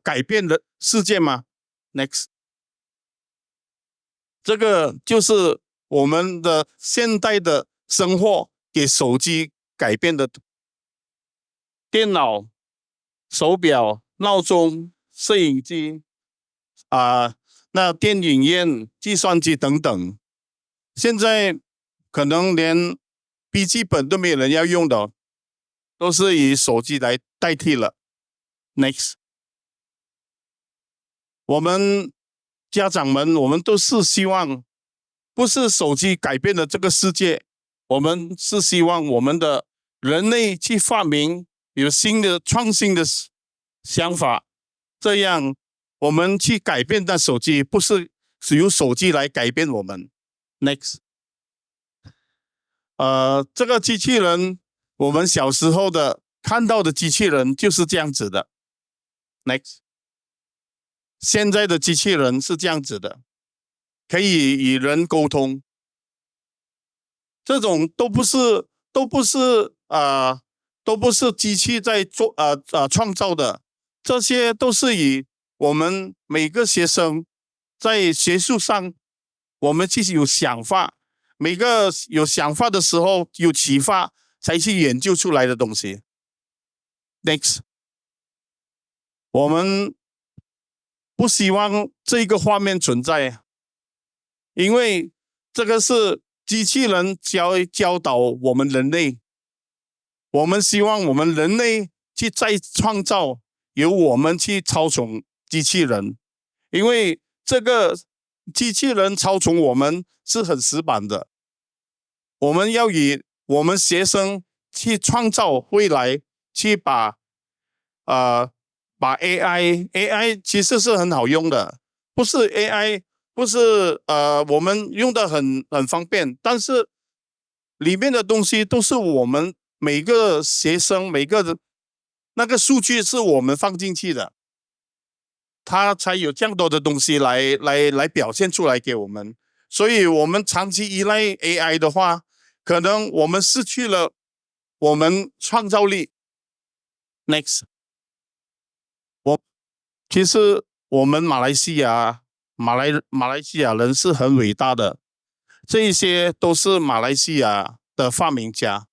S7: 改变的世界吗 ？Next， 这个就是我们的现代的生活给手机改变的。电脑、手表、闹钟、摄影机那电影院、计算机等等，现在可能连笔记本都没有人要用的，都是以手机来代替了。Next， 我们家长们，我们都是希望，不是手机改变了这个世界，我们是希望我们的人类去发明有新的创新的想法，这样我们去改变那手机，不是由手机来改变我们。Next， 这个机器人，我们小时候看到的机器人就是这样子的。Next， 现在的机器人是这样子的，可以与人沟通，这种都不是机器在创造的，这些都是以我们每个学生在学术上，我们其实有想法，每个有想法的时候有启发，才去研究出来的东西。Next， 我们不希望这个画面存在，因为这个是机器人教导我们人类。我们希望我们人类去再创造，由我们去操纵机器人，因为这个机器人操纵我们是很死板的。我们要以我们学生去创造未来，去把 AI 其实是很好用的，不是 AI 不是我们用的很方便，但是里面的东西都是我们每个学生每个那个数据是我们放进去的，它才有这样多的东西来表现出来给我们。所以我们长期依赖 AI 的话，可能我们失去了我们创造力。Next， 其实我们马来西亚人是很伟大的，这一些都是马来西亚的发明家。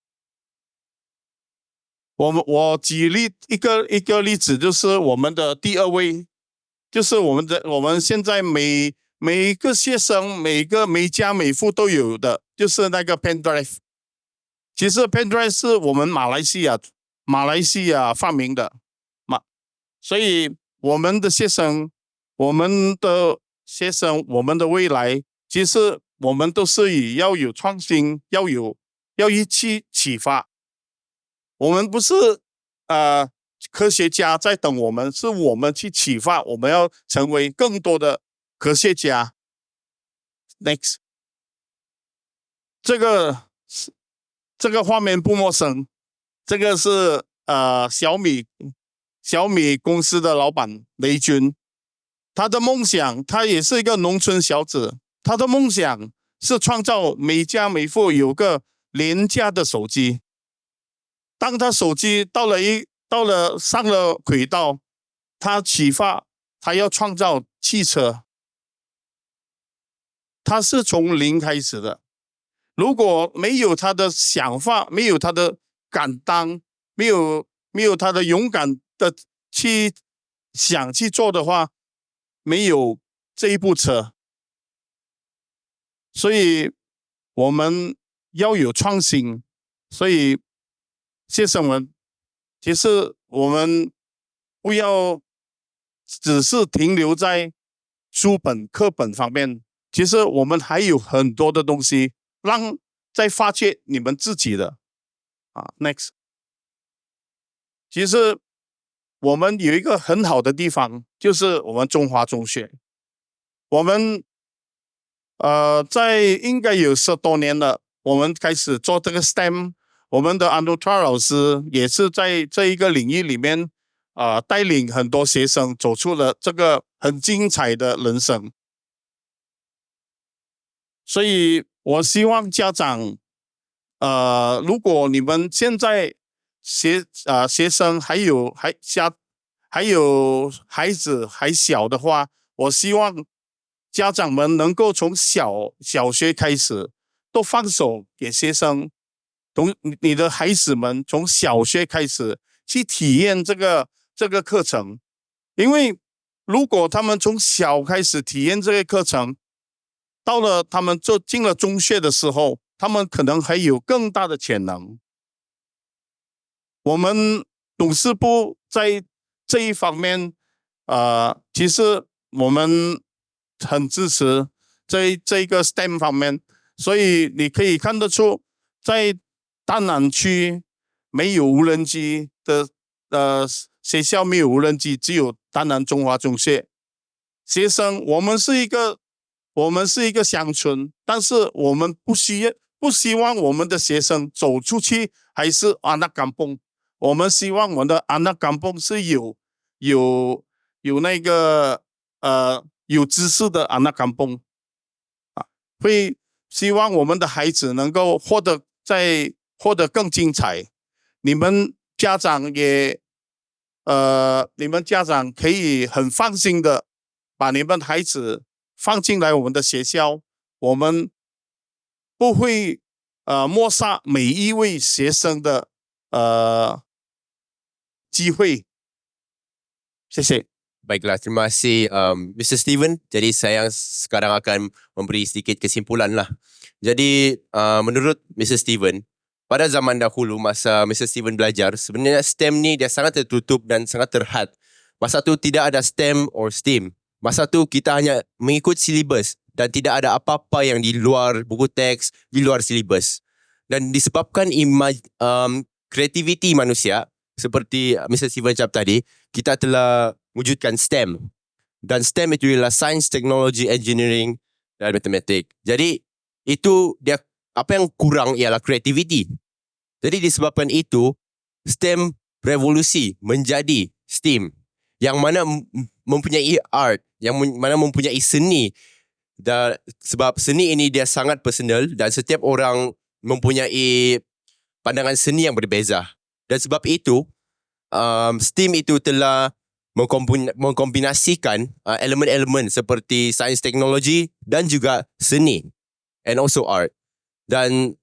S7: 我举一个例子，就是我们的第二位，就是我们现在每一个学生每家每户都有的，就是那个 pen drive。其实 pen drive 是我们马来西亚发明的所以我们的学生，我们的未来，其实我们都是要有创新，要去启发。我们不是科学家在等我们，是我们去启发，我们要成为更多的科学家。Next， 这个画面不陌生，这个是小米公司的老板雷军，他的梦想，他也是一个农村小子，他的梦想是创造每家每户有个廉价的手机。当他手机上了轨道，他启发他要创造汽车。他是从零开始的。如果没有他的想法，没有他的敢当，没有他的勇敢的去想去做的话，没有这一部车。所以我们要有创新。所以学生们，其实我们不要只是停留在书本课本方面，其实我们还有很多的东西让再发掘你们自己的next。 其实我们有一个很好的地方，就是我们中华中学。我们在应该有10多年了，我们开始做这个 STEM。我们的安东川老师也是在这一个领域里面带领很多学生走出了这个很精彩的人生。所以我希望家长如果你们现在学生还有孩子还小的话，我希望家长们能够从小学开始都放手给学生，从你的孩子们从小学开始去体验这个课程。因为如果他们从小开始体验这个课程，到了他们进了中学的时候，他们可能还有更大的潜能。我们董事部在这一方面其实我们很支持这个 STEM 方面。所以你可以看得出，在大南区没有无人机的学校，没有无人机，只有大南中华中学。学生，我们是一个乡村，但是我们不希望我们的学生走出去还是anak kampung。我们希望我们的anak kampung是有那个有知识的anak kampung。会希望我们的孩子能够获得更精彩。你们家长可以很放心的把你们孩子放进来我们的学校，我们不会抹杀每一位学生的机会。谢谢。
S5: Baiklah, terima kasih Mr. Steven. Jadi saya sekarang akan memberi sedikit kesimpulan lah. Jadi menurut Mr. Steven, pada zaman dahulu masa Mr. Steven belajar, sebenarnya STEM ni dia sangat tertutup dan sangat terhad. Masa tu tidak ada STEM or STEAM. Masa tu kita hanya mengikut silibus dan tidak ada apa-apa yang di luar buku teks, di luar silibus. Dan disebabkan kreativiti manusia, seperti Mr. Steven cakap tadi, kita telah wujudkan STEM. Dan STEM itu adalah Science, Technology, Engineering dan Matematik. Jadi itu dia apa yang kurang ialah kreativiti. Jadi disebabkan itu STEM revolusi menjadi STEAM, yang mana mempunyai art, yang mana mempunyai seni. Dan sebab seni ini dia sangat personal dan setiap orang mempunyai pandangan seni yang berbeza. Dan sebab itu STEAM itu telah mengkombinasikan elemen-elemen seperti sains teknologi dan juga seni and also art. Dan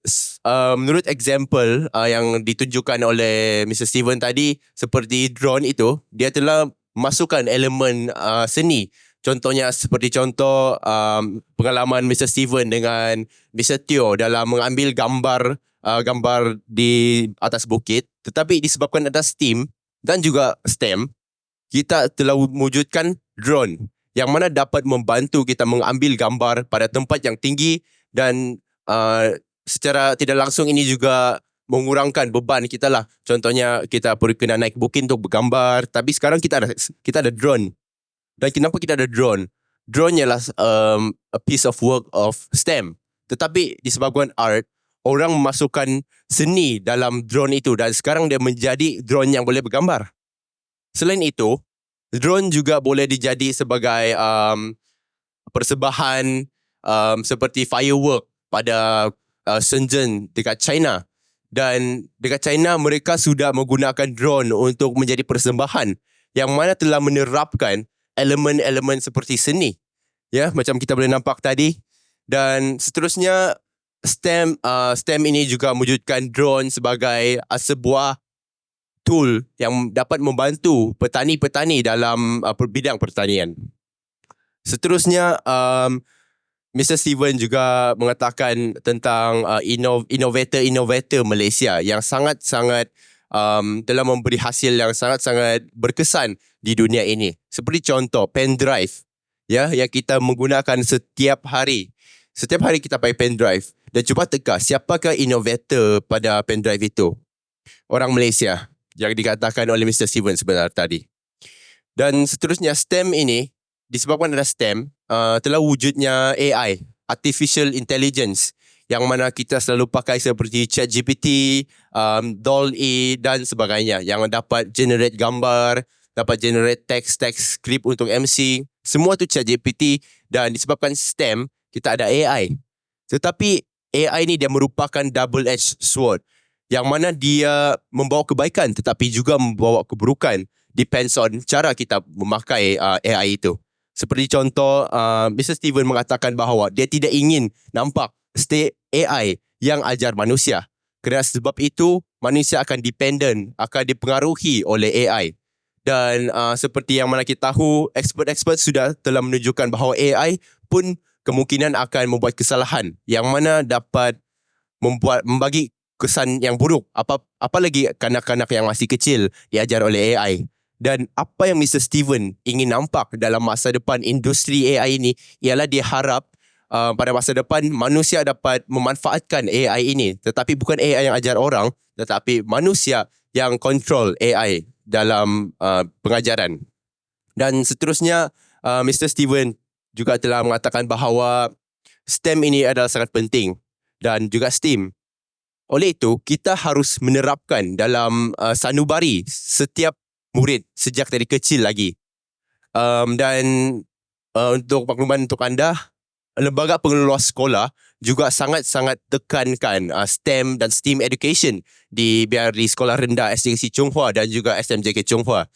S5: menurut example yang ditunjukkan oleh Mr. Steven tadi, seperti drone itu, dia telah masukkan elemen seni. Contohnya seperti contoh pengalaman Mr. Steven dengan Mr. Teo dalam mengambil gambar di atas bukit. Tetapi disebabkan ada STEAM dan juga STEM, kita telah mewujudkan drone yang mana dapat membantu kita mengambil gambar pada tempat yang tinggi dan secara tidak langsung ini juga mengurangkan beban kita lah. Contohnya kita perlu kena naik bukit untuk bergambar, tapi sekarang kita ada drone. Dan kenapa kita ada drone? Drone ialah a piece of work of STEM. Tetapi disebabkan art, orang memasukkan seni dalam drone itu dan sekarang dia menjadi drone yang boleh bergambar. Selain itu, drone juga boleh dijadi sebagai persembahan seperti firework pada Shenzhen dekat China. Dan dekat China mereka sudah menggunakan drone untuk menjadi persembahan yang mana telah menerapkan elemen-elemen seperti seni. Ya, macam kita boleh nampak tadi Dan seterusnya STEM ini juga mewujudkan drone sebagai sebuah tool yang dapat membantu petani-petani dalam bidang pertanian. Seterusnya Mr. Steven juga mengatakan tentang innovator Malaysia yang sangat-sangat telah memberi hasil yang sangat-sangat berkesan di dunia ini. Seperti contoh pen drive ya, yang kita menggunakan setiap hari. Setiap hari kita pakai pen drive. Dan cuba teka siapakah innovator pada pen drive itu? Orang Malaysia yang dikatakan oleh Mr. Steven sebentar tadi. Dan seterusnya STEM ini disebabkan ada STEM, telah wujudnya AI, Artificial Intelligence, yang mana kita selalu pakai seperti ChatGPT, DALL-E dan sebagainya, yang dapat generate gambar, dapat generate teks script untuk MC. Semua tu ChatGPT, dan disebabkan STEM, kita ada AI. Tetapi AI ni dia merupakan double-edged sword, yang mana dia membawa kebaikan tetapi juga membawa keburukan. Depends on cara kita memakai AI itu. Seperti contoh, Mr. Steven mengatakan bahawa dia tidak ingin nampak AI yang ajar manusia. Kerana sebab itu, manusia akan dependent, akan dipengaruhi oleh AI. Dan seperti yang mana kita tahu, expert-expert sudah telah menunjukkan bahawa AI pun kemungkinan akan membuat kesalahan yang mana dapat membagi kesan yang buruk. Apalagi kanak-kanak yang masih kecil diajar oleh AI. Dan apa yang Mr. Steven ingin nampak dalam masa depan industri AI ini ialah dia harap pada masa depan manusia dapat memanfaatkan AI ini. Tetapi bukan AI yang ajar orang, tetapi manusia yang control AI dalam pengajaran. Dan seterusnya, Mr. Steven juga telah mengatakan bahawa STEM ini adalah sangat penting dan juga STEAM. Oleh itu, kita harus menerapkan dalam sanubari setiap murid sejak dari kecil lagi. Dan untuk makluman untuk anda, lembaga pengelola sekolah juga sangat-sangat tekankan STEM dan STEAM education biar di sekolah rendah SJKC Chonghua dan juga SMJK Chonghua.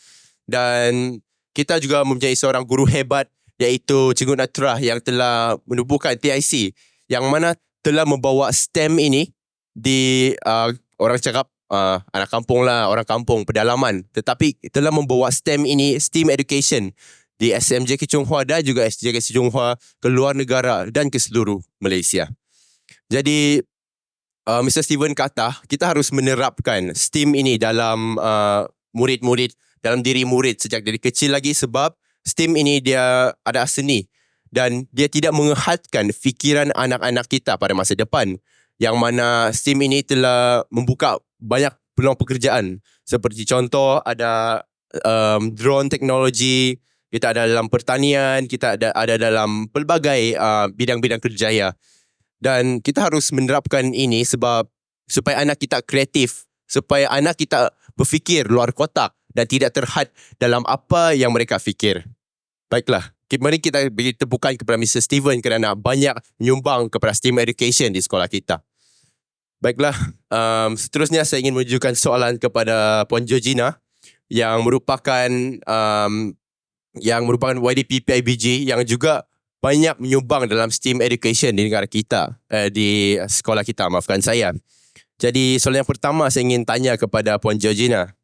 S5: Dan kita juga mempunyai seorang guru hebat iaitu Cikgu Natrah yang telah menubuhkan TIC yang mana telah membawa STEM ini di orang cakap anak kampung lah, orang kampung, pedalaman. Tetapi telah membawa STEM ini, STEAM education di SMJK Chonghua dan juga SJKC Chonghua ke luar negara dan ke seluruh Malaysia. Jadi Mr. Steven kata kita harus menerapkan STEAM ini dalam murid-murid, dalam diri murid sejak dari kecil lagi, sebab STEAM ini dia ada seni dan dia tidak mengehatkan fikiran anak-anak kita pada masa depan. Yang mana STEAM ini telah membuka banyak peluang pekerjaan. Seperti contoh ada drone teknologi, kita ada dalam pertanian, kita ada dalam pelbagai bidang-bidang kerjaya. Dan kita harus menerapkan ini supaya anak kita kreatif, supaya anak kita berfikir luar kotak dan tidak terhad dalam apa yang mereka fikir. Baiklah, mari kita beri tepukan kepada Mr. Steven kerana banyak menyumbang kepada STEAM education di sekolah kita. Baiklah, seterusnya saya ingin menunjukkan soalan kepada Puan Georgina yang merupakan YDP PIBG yang juga banyak menyumbang dalam STEAM education di negara kita, di sekolah kita, maafkan saya. Jadi soalan yang pertama saya ingin tanya kepada Puan Georgina.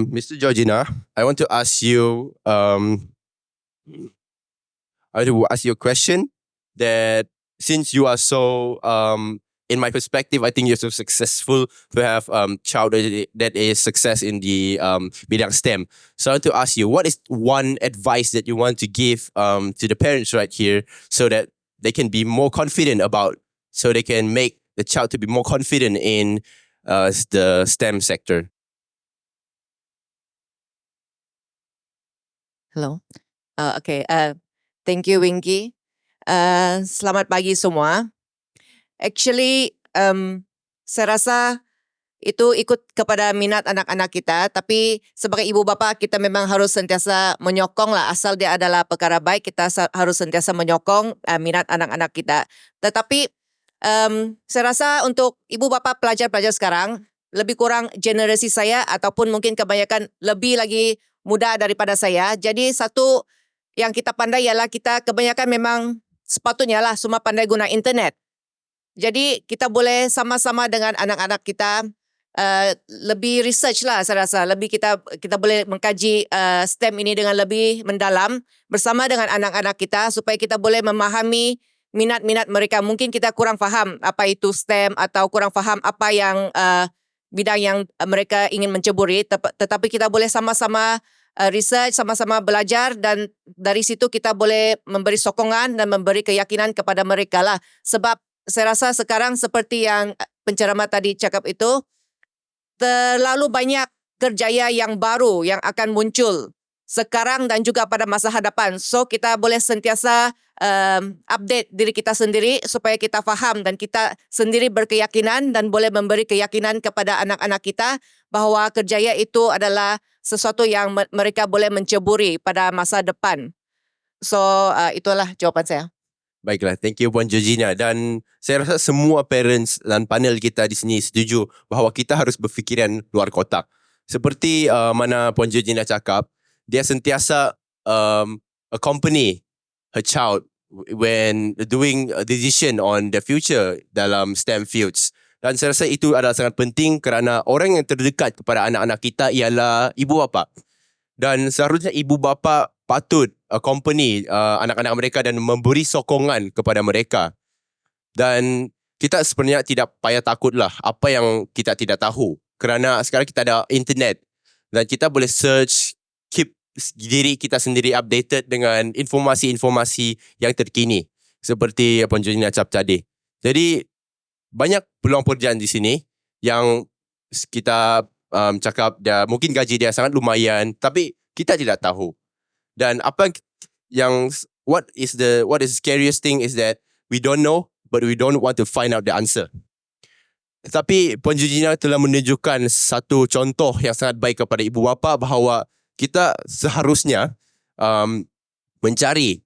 S5: Mr. Georgina, I want to ask you a question that since you are so in my perspective, I think you're so successful to have child that is success in the bidang STEM. So I want to ask you, what is one advice that you want to give to the parents right here so that they can be more confident so they can make the child to be more confident in the STEM sector?
S8: Hello. Okay. Thank you, Winky. Selamat pagi semua. Actually, saya rasa itu ikut kepada minat anak-anak kita. Tapi sebagai ibu bapa, kita memang harus sentiasa menyokong lah. Asal dia adalah perkara baik, kita harus sentiasa menyokong minat anak-anak kita. Tetapi saya rasa untuk ibu bapa pelajar-pelajar sekarang, lebih kurang generasi saya ataupun mungkin kebanyakan lebih lagi muda daripada saya. Jadi satu yang kita pandai ialah kita kebanyakan memang sepatutnya lah semua pandai guna internet. Jadi kita boleh sama-sama dengan anak-anak kita lebih research lah saya rasa. Lebih kita boleh mengkaji STEM ini dengan lebih mendalam bersama dengan anak-anak kita supaya kita boleh memahami minat-minat mereka. Mungkin kita kurang faham apa itu STEM atau kurang faham apa yang bidang yang mereka ingin menceburi, tetapi kita boleh sama-sama research, sama-sama belajar dan dari situ kita boleh memberi sokongan dan memberi keyakinan kepada mereka lah. Sebab saya rasa sekarang seperti yang penceramah tadi cakap itu, terlalu banyak kerjaya yang baru yang akan muncul sekarang dan juga pada masa hadapan. So kita boleh sentiasa update diri kita sendiri supaya kita faham dan kita sendiri berkeyakinan dan boleh memberi keyakinan kepada anak-anak kita bahawa kerjaya itu adalah sesuatu yang mereka boleh menceburi pada masa depan. So itulah jawapan saya.
S5: Baiklah, thank you Puan Georgina. Dan saya rasa semua parents dan panel kita di sini setuju bahawa kita harus berfikiran luar kotak. Seperti mana Puan Georgina cakap, dia sentiasa accompany her child when doing a decision on the future dalam STEM fields. Dan saya rasa itu adalah sangat penting kerana orang yang terdekat kepada anak-anak kita ialah ibu bapa. Dan seharusnya ibu bapa patut accompany anak-anak mereka dan memberi sokongan kepada mereka. Dan kita sebenarnya tidak payah takutlah apa yang kita tidak tahu. Kerana sekarang kita ada internet dan kita boleh search, keep diri kita sendiri updated dengan informasi-informasi yang terkini. Seperti Puan Georgina cakap tadi. Jadi banyak peluang pekerjaan di sini yang kita cakap mungkin gaji dia sangat lumayan tapi kita tidak tahu. Dan what is the scariest thing is that we don't know but we don't want to find out the answer. Tetapi Puan Georgina telah menunjukkan satu contoh yang sangat baik kepada ibu bapa bahawa kita seharusnya mencari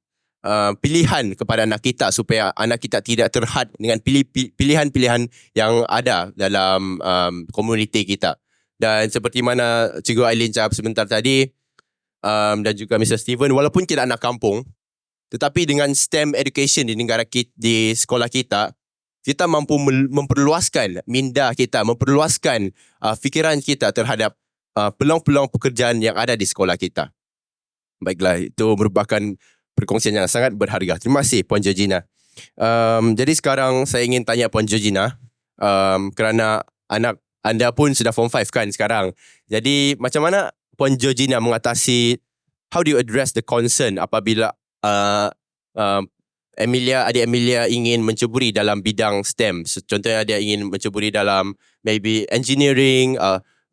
S5: pilihan kepada anak kita supaya anak kita tidak terhad dengan pilihan-pilihan yang ada dalam komuniti kita. Dan seperti mana Cikgu Aileen cakap sebentar tadi dan juga Mr. Steven, walaupun kita anak kampung, tetapi dengan STEM education di negara kita, di sekolah kita mampu memperluaskan minda kita, memperluaskan fikiran kita terhadap peluang-peluang pekerjaan yang ada di sekolah kita. Baiklah, itu merupakan perkongsian yang sangat berharga. Terima kasih Puan Georgina. Jadi sekarang saya ingin tanya Puan Georgina, kerana anak anda pun sudah Form 5 kan sekarang. Jadi macam mana Puan Georgina mengatasi, how do you address the concern apabila adik Amelia ingin menceburi dalam bidang STEM. Contohnya dia ingin menceburi dalam maybe engineering,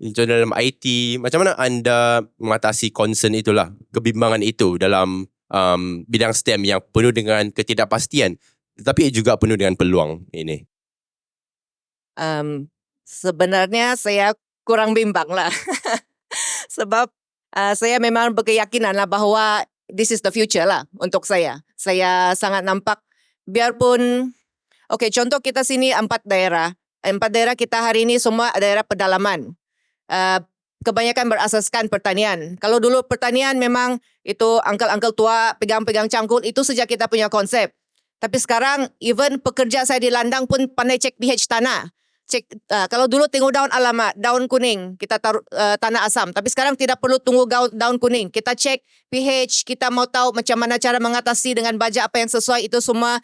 S5: dalam IT. Macam mana anda mengatasi concern itulah, kebimbangan itu dalam bidang STEM yang penuh dengan ketidakpastian tetapi juga penuh dengan peluang ini?
S8: Sebenarnya saya kurang bimbang lah. Sebab saya memang berkeyakinan lah bahawa this is the future lah untuk saya. Saya sangat nampak biarpun, contoh kita sini 4 daerah. 4 daerah kita hari ini semua daerah pedalaman. Kebanyakan berasaskan pertanian. Kalau dulu pertanian memang itu uncle-uncle tua pegang-pegang cangkul, itu sejak kita punya konsep. Tapi sekarang even pekerja saya di ladang pun pandai cek pH tanah. Kalau dulu tengok daun alamat, daun kuning, kita taruh tanah asam. Tapi sekarang tidak perlu tunggu daun kuning. Kita cek pH, kita mau tahu macam mana cara mengatasi dengan baja apa yang sesuai. Itu semua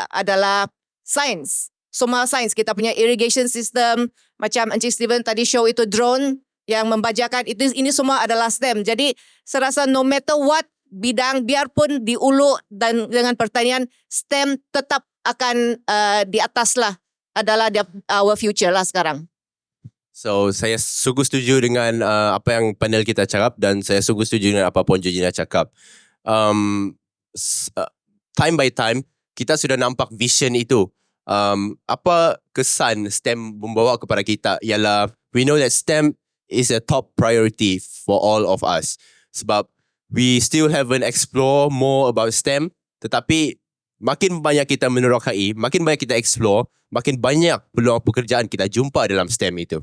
S8: adalah sains. Semua sains. Kita punya irrigation system, macam Encik Steven tadi show itu drone yang membajakan. Ini semua adalah STEM. Jadi saya rasa no matter what bidang, biarpun di ulu dan dengan pertanian, STEM tetap akan di atas lah. Adalah our future lah sekarang.
S5: So saya sungguh setuju dengan apa yang panel kita cakap dan saya sungguh setuju dengan apa Puan Georgina cakap. Time by time kita sudah nampak vision itu. Apa kesan STEM membawa kepada kita ialah we know that STEM is a top priority for all of us. Sebab we still haven't explore more about STEM, tetapi makin banyak kita menerokai, makin banyak kita explore, makin banyak peluang pekerjaan kita jumpa dalam STEM itu.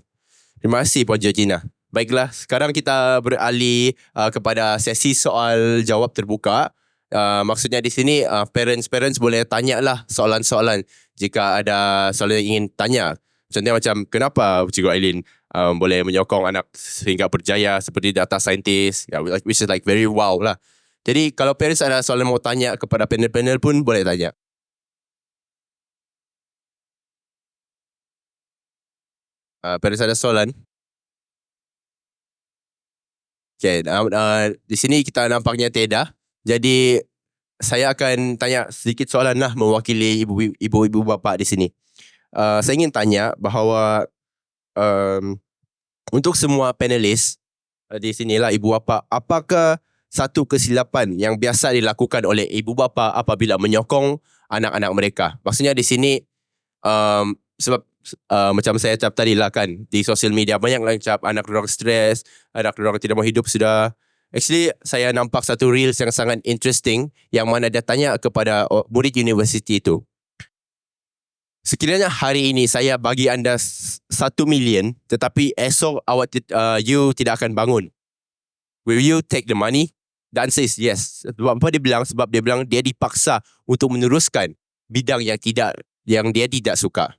S5: Terima kasih Puan Georgina. Baiklah, sekarang kita beralih kepada sesi soal jawab terbuka. Maksudnya di sini parents boleh tanyalah soalan-soalan jika ada soalan yang ingin tanya. Contohnya macam kenapa Cikgu Ailin boleh menyokong anak sehingga berjaya seperti data scientist, which is like very wow lah. Jadi kalau parents ada soalan mau tanya kepada panel-panel pun boleh tanya. Parents ada soalan? Okay, di sini kita nampaknya tiada. Jadi saya akan tanya sedikit soalan lah mewakili ibu-ibu bapa di sini. Saya ingin tanya bahawa untuk semua panelis di sinilah ibu bapa, apakah satu kesilapan yang biasa dilakukan oleh ibu bapa apabila menyokong anak-anak mereka? Maksudnya di sini sebab macam saya cakap tadi lah kan, di sosial media banyak lah cakap anak orang stres, anak orang tidak mau hidup sudah. Actually saya nampak satu reels yang sangat interesting yang mana dia tanya kepada murid universiti itu. Sekiranya hari ini saya bagi anda 1 million tetapi esok you tidak akan bangun, will you take the money? The answer is yes. Sebab apa dia bilang? Sebab dia bilang dia dipaksa untuk meneruskan bidang yang dia tidak suka.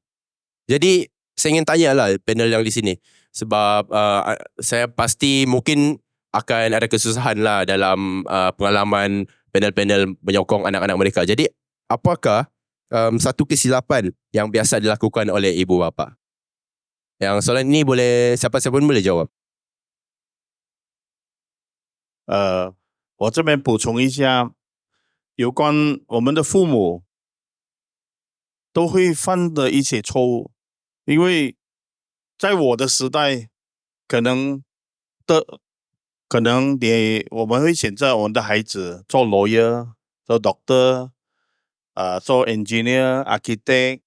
S5: Jadi saya ingin tanyalah panel yang di sini, sebab saya pasti mungkin akan ada kesusahan lah dalam pengalaman panel-panel menyokong anak-anak mereka. Jadi apakah satu kesilapan yang biasa dilakukan oleh ibu bapa? Yang soalan ini boleh siapa-siapa pun boleh jawab.
S7: 我这边补充一下，有关我们的父母都会犯的一些错误，因为在我的时代，可能我们会选择我们的孩子做 lawyer、做 doctor、做 engineer、architect，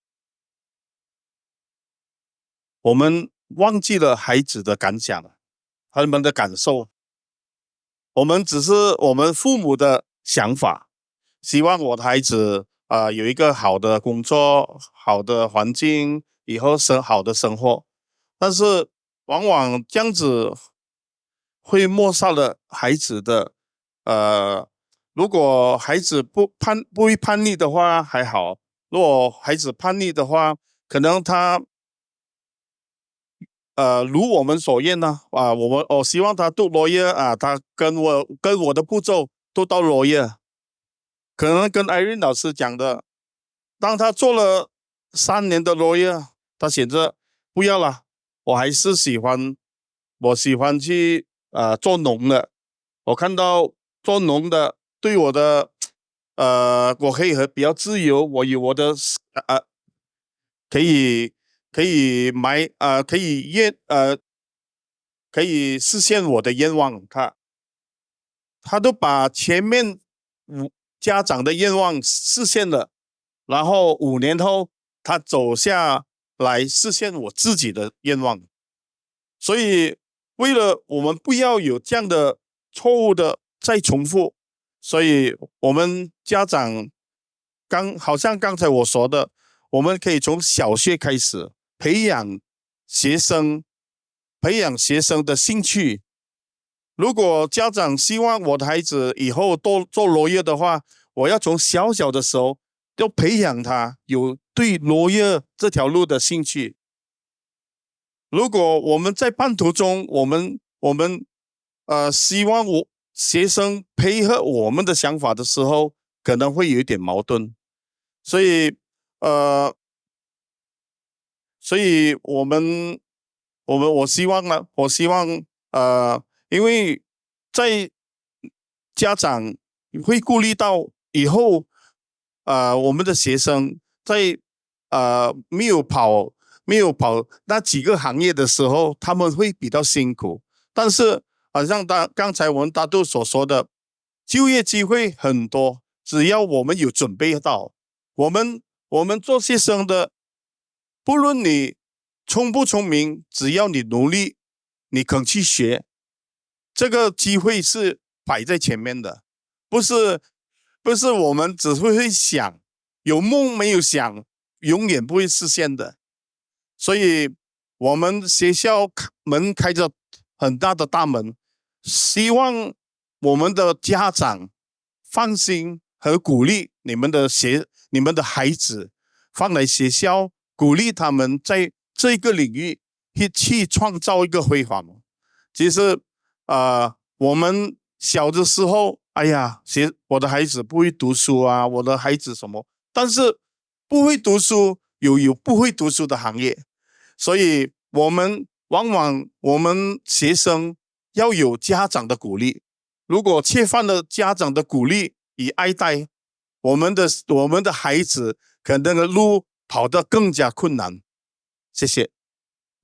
S7: 我们忘记了孩子的感想，他们的感受。我们只是我们父母的想法，希望我的孩子有一个好的工作、好的环境，以后好的生活。但是往往这样子会抹杀了孩子的如果孩子不会叛逆的话还好，如果孩子叛逆的话，可能他如我们所愿呢，我希望他读 lawyer 他跟我的步骤都到 lawyer， 可能跟 Irene 老师讲的，当他做了3年的 lawyer， 他选择不要了，我还是喜欢去做农的，我看到做农的对我的我可以比较自由，我有我的可以买可以实现我的愿望，他都把前面家长的愿望实现了，然后5年后他走下来实现我自己的愿望。所以为了我们不要有这样的错误的再重复，所以我们家长好像刚才我说的，我们可以从小学开始培养学生的兴趣。如果家长希望我的孩子以后多做 lawyer 的话，我要从小的时候就培养他有对 lawyer 这条路的兴趣。如果我们在半途中，我们希望学生配合我们的想法的时候，可能会有一点矛盾。所以我希望呢，因为在家长会顾虑到以后我们的学生在没有跑那几个行业的时候，他们会比较辛苦。但是好像刚才我们大都所说的，就业机会很多，只要我们有准备到，我们做学生的，不论你聪不聪明，只要你努力，你肯去学，这个机会是摆在前面的，不是我们只会想，有梦没有想，永远不会实现的。所以我们学校门开着很大的大门，希望我们的家长放心和鼓励你们的孩子放来学校，鼓励他们在这个领域去创造一个辉煌。其实我们小的时候，哎呀，我的孩子不会读书啊，我的孩子什么，但是不会读书有不会读书的行业，所以往往我们学生要有家长的鼓励，如果缺乏了家长的鼓励与爱戴，我们的孩子可能的路跑得更加困难。谢谢。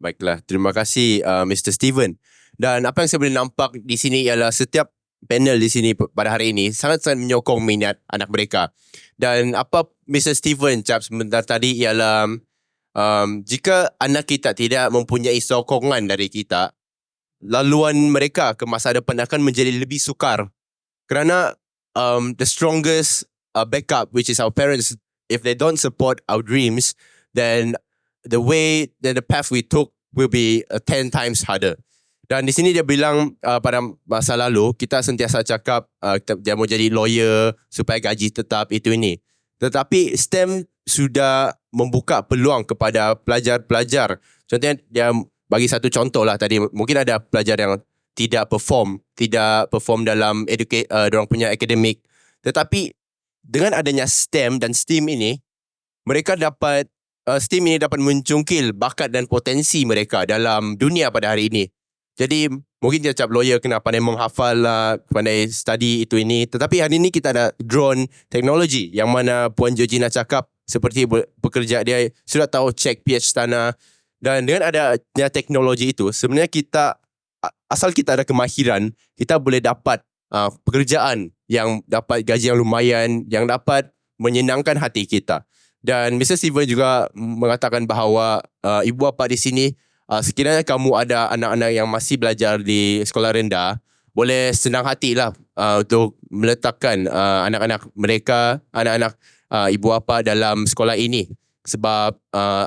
S5: Baiklah, terima kasih Mr. Steven. Dan apa yang saya boleh nampak di sini ialah setiap panel di sini pada hari ini sangat-sangat menyokong minat anak mereka. Dan apa Mr. Steven cakap sebentar tadi ialah jika anak kita tidak mempunyai sokongan dari kita, laluan mereka ke masa depan akan menjadi lebih sukar. Kerana the strongest backup, which is our parents, if they don't support our dreams, then the path we took will be 10 times harder. Dan di sini dia bilang pada masa lalu kita sentiasa cakap dia mau jadi lawyer supaya gaji tetap itu ini. Tetapi STEM sudah membuka peluang kepada pelajar-pelajar. Contohnya dia bagi satu contoh lah tadi, mungkin ada pelajar yang tidak perform dalam diorang punya akademik. Tetapi dengan adanya STEM dan STEAM ini, mereka dapat STEAM ini dapat mencungkil bakat dan potensi mereka dalam dunia pada hari ini. Jadi mungkin dia cakap lawyer kena pandai menghafal lah, pandai study itu ini. Tetapi hari ini kita ada drone teknologi yang mana Puan Georgina cakap seperti pekerja dia sudah tahu cek pH tanah. Dan dengan adanya teknologi itu, sebenarnya kita, asal kita ada kemahiran, kita boleh dapat pekerjaan yang dapat gaji yang lumayan, yang dapat menyenangkan hati kita. Dan Mr. Steven juga mengatakan bahawa ibu bapa di sini, sekiranya kamu ada anak-anak yang masih belajar di sekolah rendah, boleh senang hatilah untuk meletakkan anak-anak mereka, anak-anak ibu bapa dalam sekolah ini. Sebab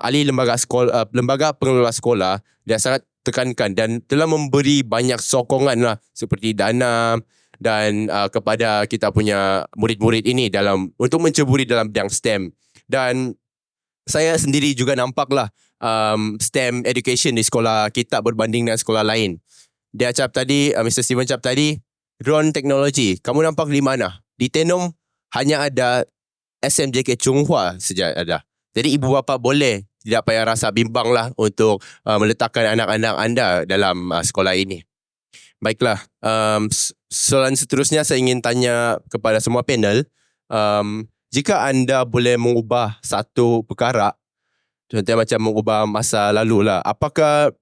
S5: ahli lembaga pengelola sekolah dia sangat tekankan dan telah memberi banyak sokongan lah, seperti dana dan kepada kita punya murid-murid ini untuk menceburi dalam bidang STEM. Dan saya sendiri juga nampaklah STEM education di sekolah kita berbanding dengan sekolah lain. Dia cakap tadi, Mr. Steven cakap tadi, drone teknologi. Kamu nampak di mana? Di Tenom hanya ada SMJK Chunghua saja ada. Jadi ibu bapa boleh tidak payah rasa bimbang lah untuk meletakkan anak-anak anda dalam sekolah ini. Baiklah, soalan seterusnya saya ingin tanya kepada semua panel. Jika anda boleh mengubah satu perkara, contohnya macam mengubah masa lalu lah, apakah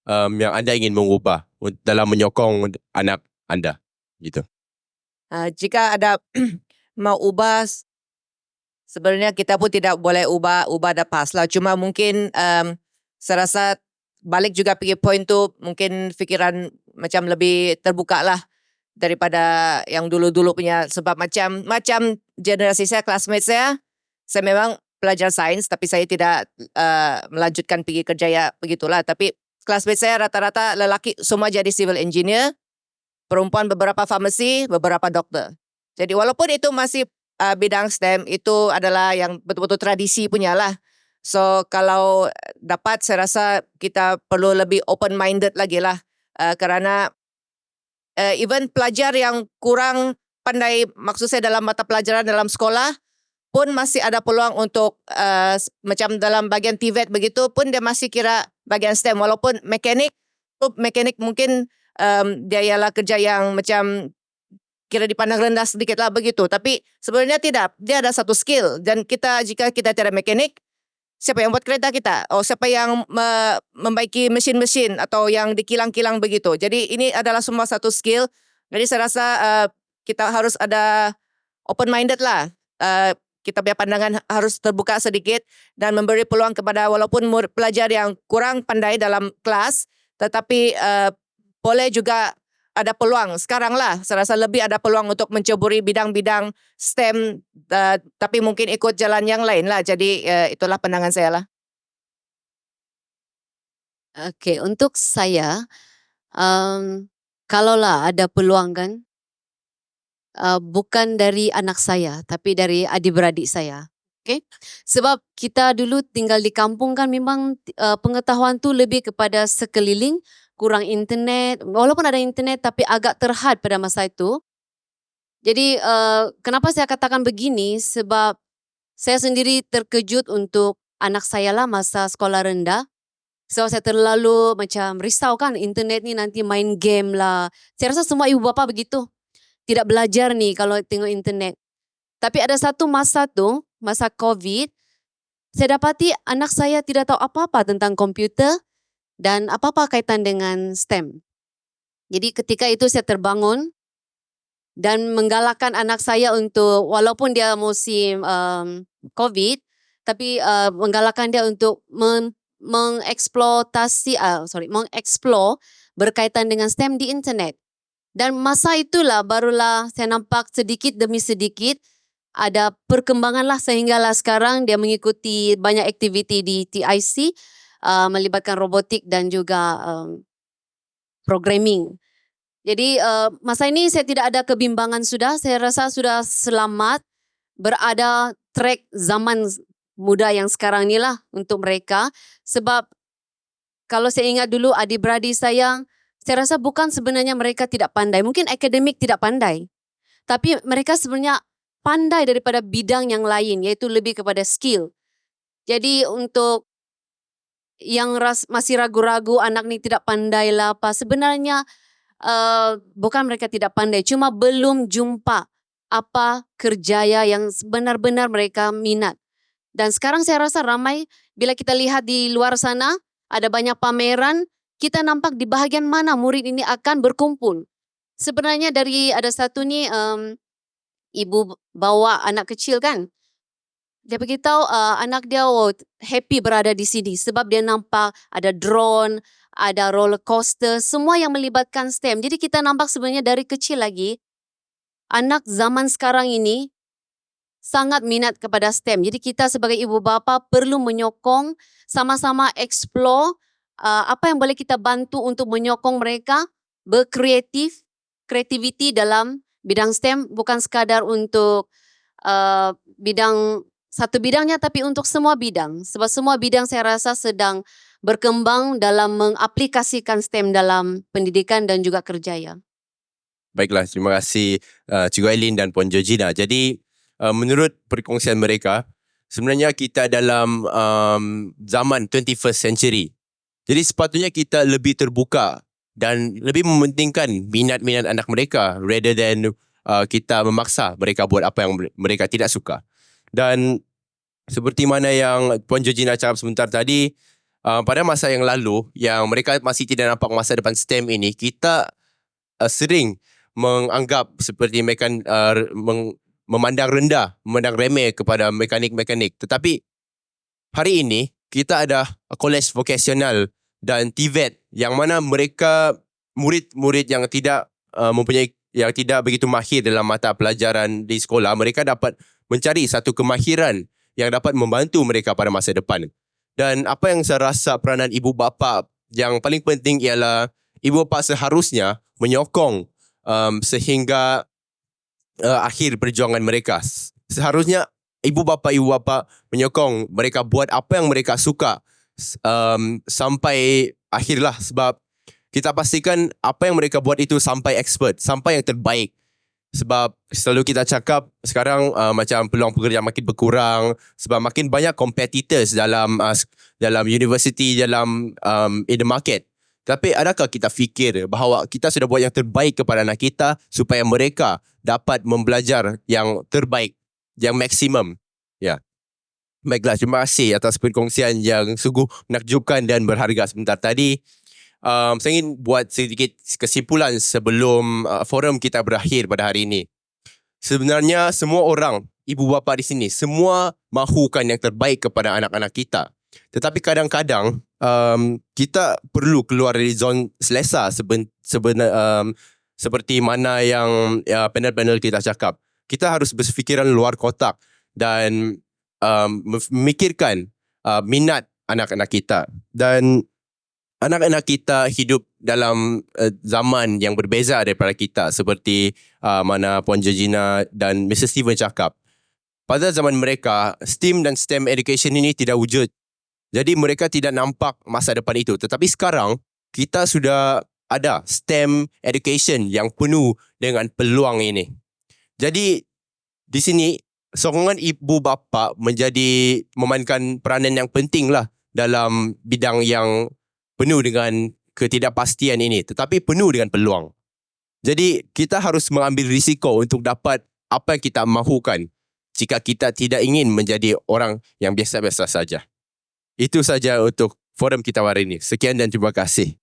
S5: yang anda ingin mengubah dalam menyokong anak anda? Gitu.
S8: Jika ada mau ubah, sebenarnya kita pun tidak boleh ubah the past lah. Cuma mungkin saya rasa balik juga pergi point tu, mungkin fikiran macam lebih terbuka lah daripada yang dulu-dulu punya. Sebab macam generasi saya, classmate saya memang pelajar sains, tapi saya tidak melanjutkan pergi kerja ya begitulah. Tapi classmate saya rata-rata lelaki semua jadi civil engineer, perempuan beberapa farmasi, beberapa doktor. Jadi walaupun itu masih bidang STEM, itu adalah yang betul-betul tradisi punya lah. So kalau dapat, saya rasa kita perlu lebih open-minded lagi lah. Kerana even pelajar yang kurang pandai, maksud saya dalam mata pelajaran dalam sekolah, pun masih ada peluang untuk macam dalam bagian TVET begitu pun dia masih kira bagian STEM. Walaupun mekanik mungkin dia ialah kerja yang macam kira dipandang rendah sedikit lah begitu. Tapi sebenarnya tidak, dia ada satu skill. Dan jika kita tidak mekanik, siapa yang buat kereta kita? Siapa yang membaiki mesin-mesin atau yang dikilang-kilang begitu. Jadi ini adalah semua satu skill. Jadi saya rasa kita harus ada open-minded lah. Kita punya pandangan harus terbuka sedikit dan memberi peluang kepada walaupun pelajar yang kurang pandai dalam kelas, tetapi boleh juga ada peluang. Sekarang lah saya rasa lebih ada peluang untuk menceburi bidang-bidang STEM, tapi mungkin ikut jalan yang lain lah. Jadi itulah pandangan saya lah.
S6: Oke, untuk saya, kalaulah ada peluang kan, bukan dari anak saya, tapi dari adik-beradik saya. Okay? Sebab kita dulu tinggal di kampung kan memang pengetahuan tu lebih kepada sekeliling, kurang internet. Walaupun ada internet tapi agak terhad pada masa itu. Jadi kenapa saya katakan begini? Sebab saya sendiri terkejut untuk anak saya lah masa sekolah rendah. So saya terlalu macam risau kan internet ni nanti main game lah. Saya rasa semua ibu bapa begitu. Tidak belajar nih kalau tengok internet. Tapi ada satu masa tu, masa COVID, saya dapati anak saya tidak tahu apa-apa tentang komputer dan apa-apa kaitan dengan STEM. Jadi ketika itu saya terbangun dan menggalakkan anak saya untuk, walaupun dia musim COVID, tapi menggalakkan dia untuk mengeksplor berkaitan dengan STEM di internet. Dan masa itulah barulah saya nampak sedikit demi sedikit ada perkembangan lah sehinggalah sekarang dia mengikuti banyak aktiviti di TIC melibatkan robotik dan juga programming. Jadi masa ini saya tidak ada kebimbangan sudah, saya rasa sudah selamat berada track zaman muda yang sekarang ni lah untuk mereka. Sebab kalau saya ingat dulu adik-beradik saya rasa bukan sebenarnya mereka tidak pandai. Mungkin akademik tidak pandai. Tapi mereka sebenarnya pandai daripada bidang yang lain, iaitu lebih kepada skill. Jadi untuk yang masih ragu-ragu anak ni tidak pandai lah apa, sebenarnya bukan mereka tidak pandai, cuma belum jumpa apa kerjaya yang benar-benar mereka minat. Dan sekarang saya rasa ramai bila kita lihat di luar sana, ada banyak pameran, kita nampak di bahagian mana murid ini akan berkumpul. Sebenarnya dari ada satu ni ibu bawa anak kecil kan. Dia beritahu anak dia happy berada di sini sebab dia nampak ada drone, ada roller coaster, semua yang melibatkan STEM. Jadi kita nampak sebenarnya dari kecil lagi, anak zaman sekarang ini sangat minat kepada STEM. Jadi kita sebagai ibu bapa perlu menyokong, sama-sama explore apa yang boleh kita bantu untuk menyokong mereka kreativiti dalam bidang STEM, bukan sekadar untuk satu bidangnya tapi untuk semua bidang. Sebab semua bidang saya rasa sedang berkembang dalam mengaplikasikan STEM dalam pendidikan dan juga kerjaya.
S5: Baiklah, terima kasih Cikgu Aileen dan Puan Georgina. Jadi menurut perkongsian mereka, sebenarnya kita dalam zaman 21st century. Jadi sepatutnya kita lebih terbuka dan lebih mementingkan minat-minat anak mereka rather than kita memaksa mereka buat apa yang mereka tidak suka. Dan seperti mana yang Puan Georgina cakap sebentar tadi, pada masa yang lalu yang mereka masih tidak nampak masa depan STEM ini, kita sering menganggap seperti mereka memandang rendah, memandang remeh kepada mekanik-mekanik. Tetapi hari ini kita ada kolej vokasional dan TVET yang mana mereka murid-murid yang tidak yang tidak begitu mahir dalam mata pelajaran di sekolah, mereka dapat mencari satu kemahiran yang dapat membantu mereka pada masa depan. Dan apa yang saya rasa peranan ibu bapa yang paling penting ialah ibu bapa seharusnya menyokong sehingga akhir perjuangan mereka. Seharusnya ibu bapa menyokong mereka buat apa yang mereka suka sampai akhirlah, sebab kita pastikan apa yang mereka buat itu sampai expert, sampai yang terbaik. Sebab selalu kita cakap sekarang macam peluang pekerjaan makin berkurang sebab makin banyak competitors dalam university, dalam in the market. Tapi adakah kita fikir bahawa kita sudah buat yang terbaik kepada anak kita supaya mereka dapat membelajar yang terbaik, yang maksimum? Ya. Baiklah, terima kasih atas perkongsian yang sungguh menakjubkan dan berharga sebentar tadi. Saya ingin buat sedikit kesimpulan sebelum forum kita berakhir pada hari ini. Sebenarnya semua orang, ibu bapa di sini, semua mahukan yang terbaik kepada anak-anak kita. Tetapi kadang-kadang kita perlu keluar dari zon selesa seperti mana yang panel-panel kita cakap. Kita harus berfikiran luar kotak dan memikirkan minat anak-anak kita. Dan anak-anak kita hidup dalam zaman yang berbeza daripada kita, seperti mana Puan Georgina dan Mr. Steven cakap. Pada zaman mereka, STEAM dan STEM education ini tidak wujud. Jadi mereka tidak nampak masa depan itu. Tetapi sekarang, kita sudah ada STEM education yang penuh dengan peluang ini. Jadi di sini sokongan ibu bapa memainkan peranan yang penting lah dalam bidang yang penuh dengan ketidakpastian ini, tetapi penuh dengan peluang. Jadi kita harus mengambil risiko untuk dapat apa yang kita mahukan jika kita tidak ingin menjadi orang yang biasa-biasa saja. Itu saja untuk forum kita hari ini. Sekian dan terima kasih.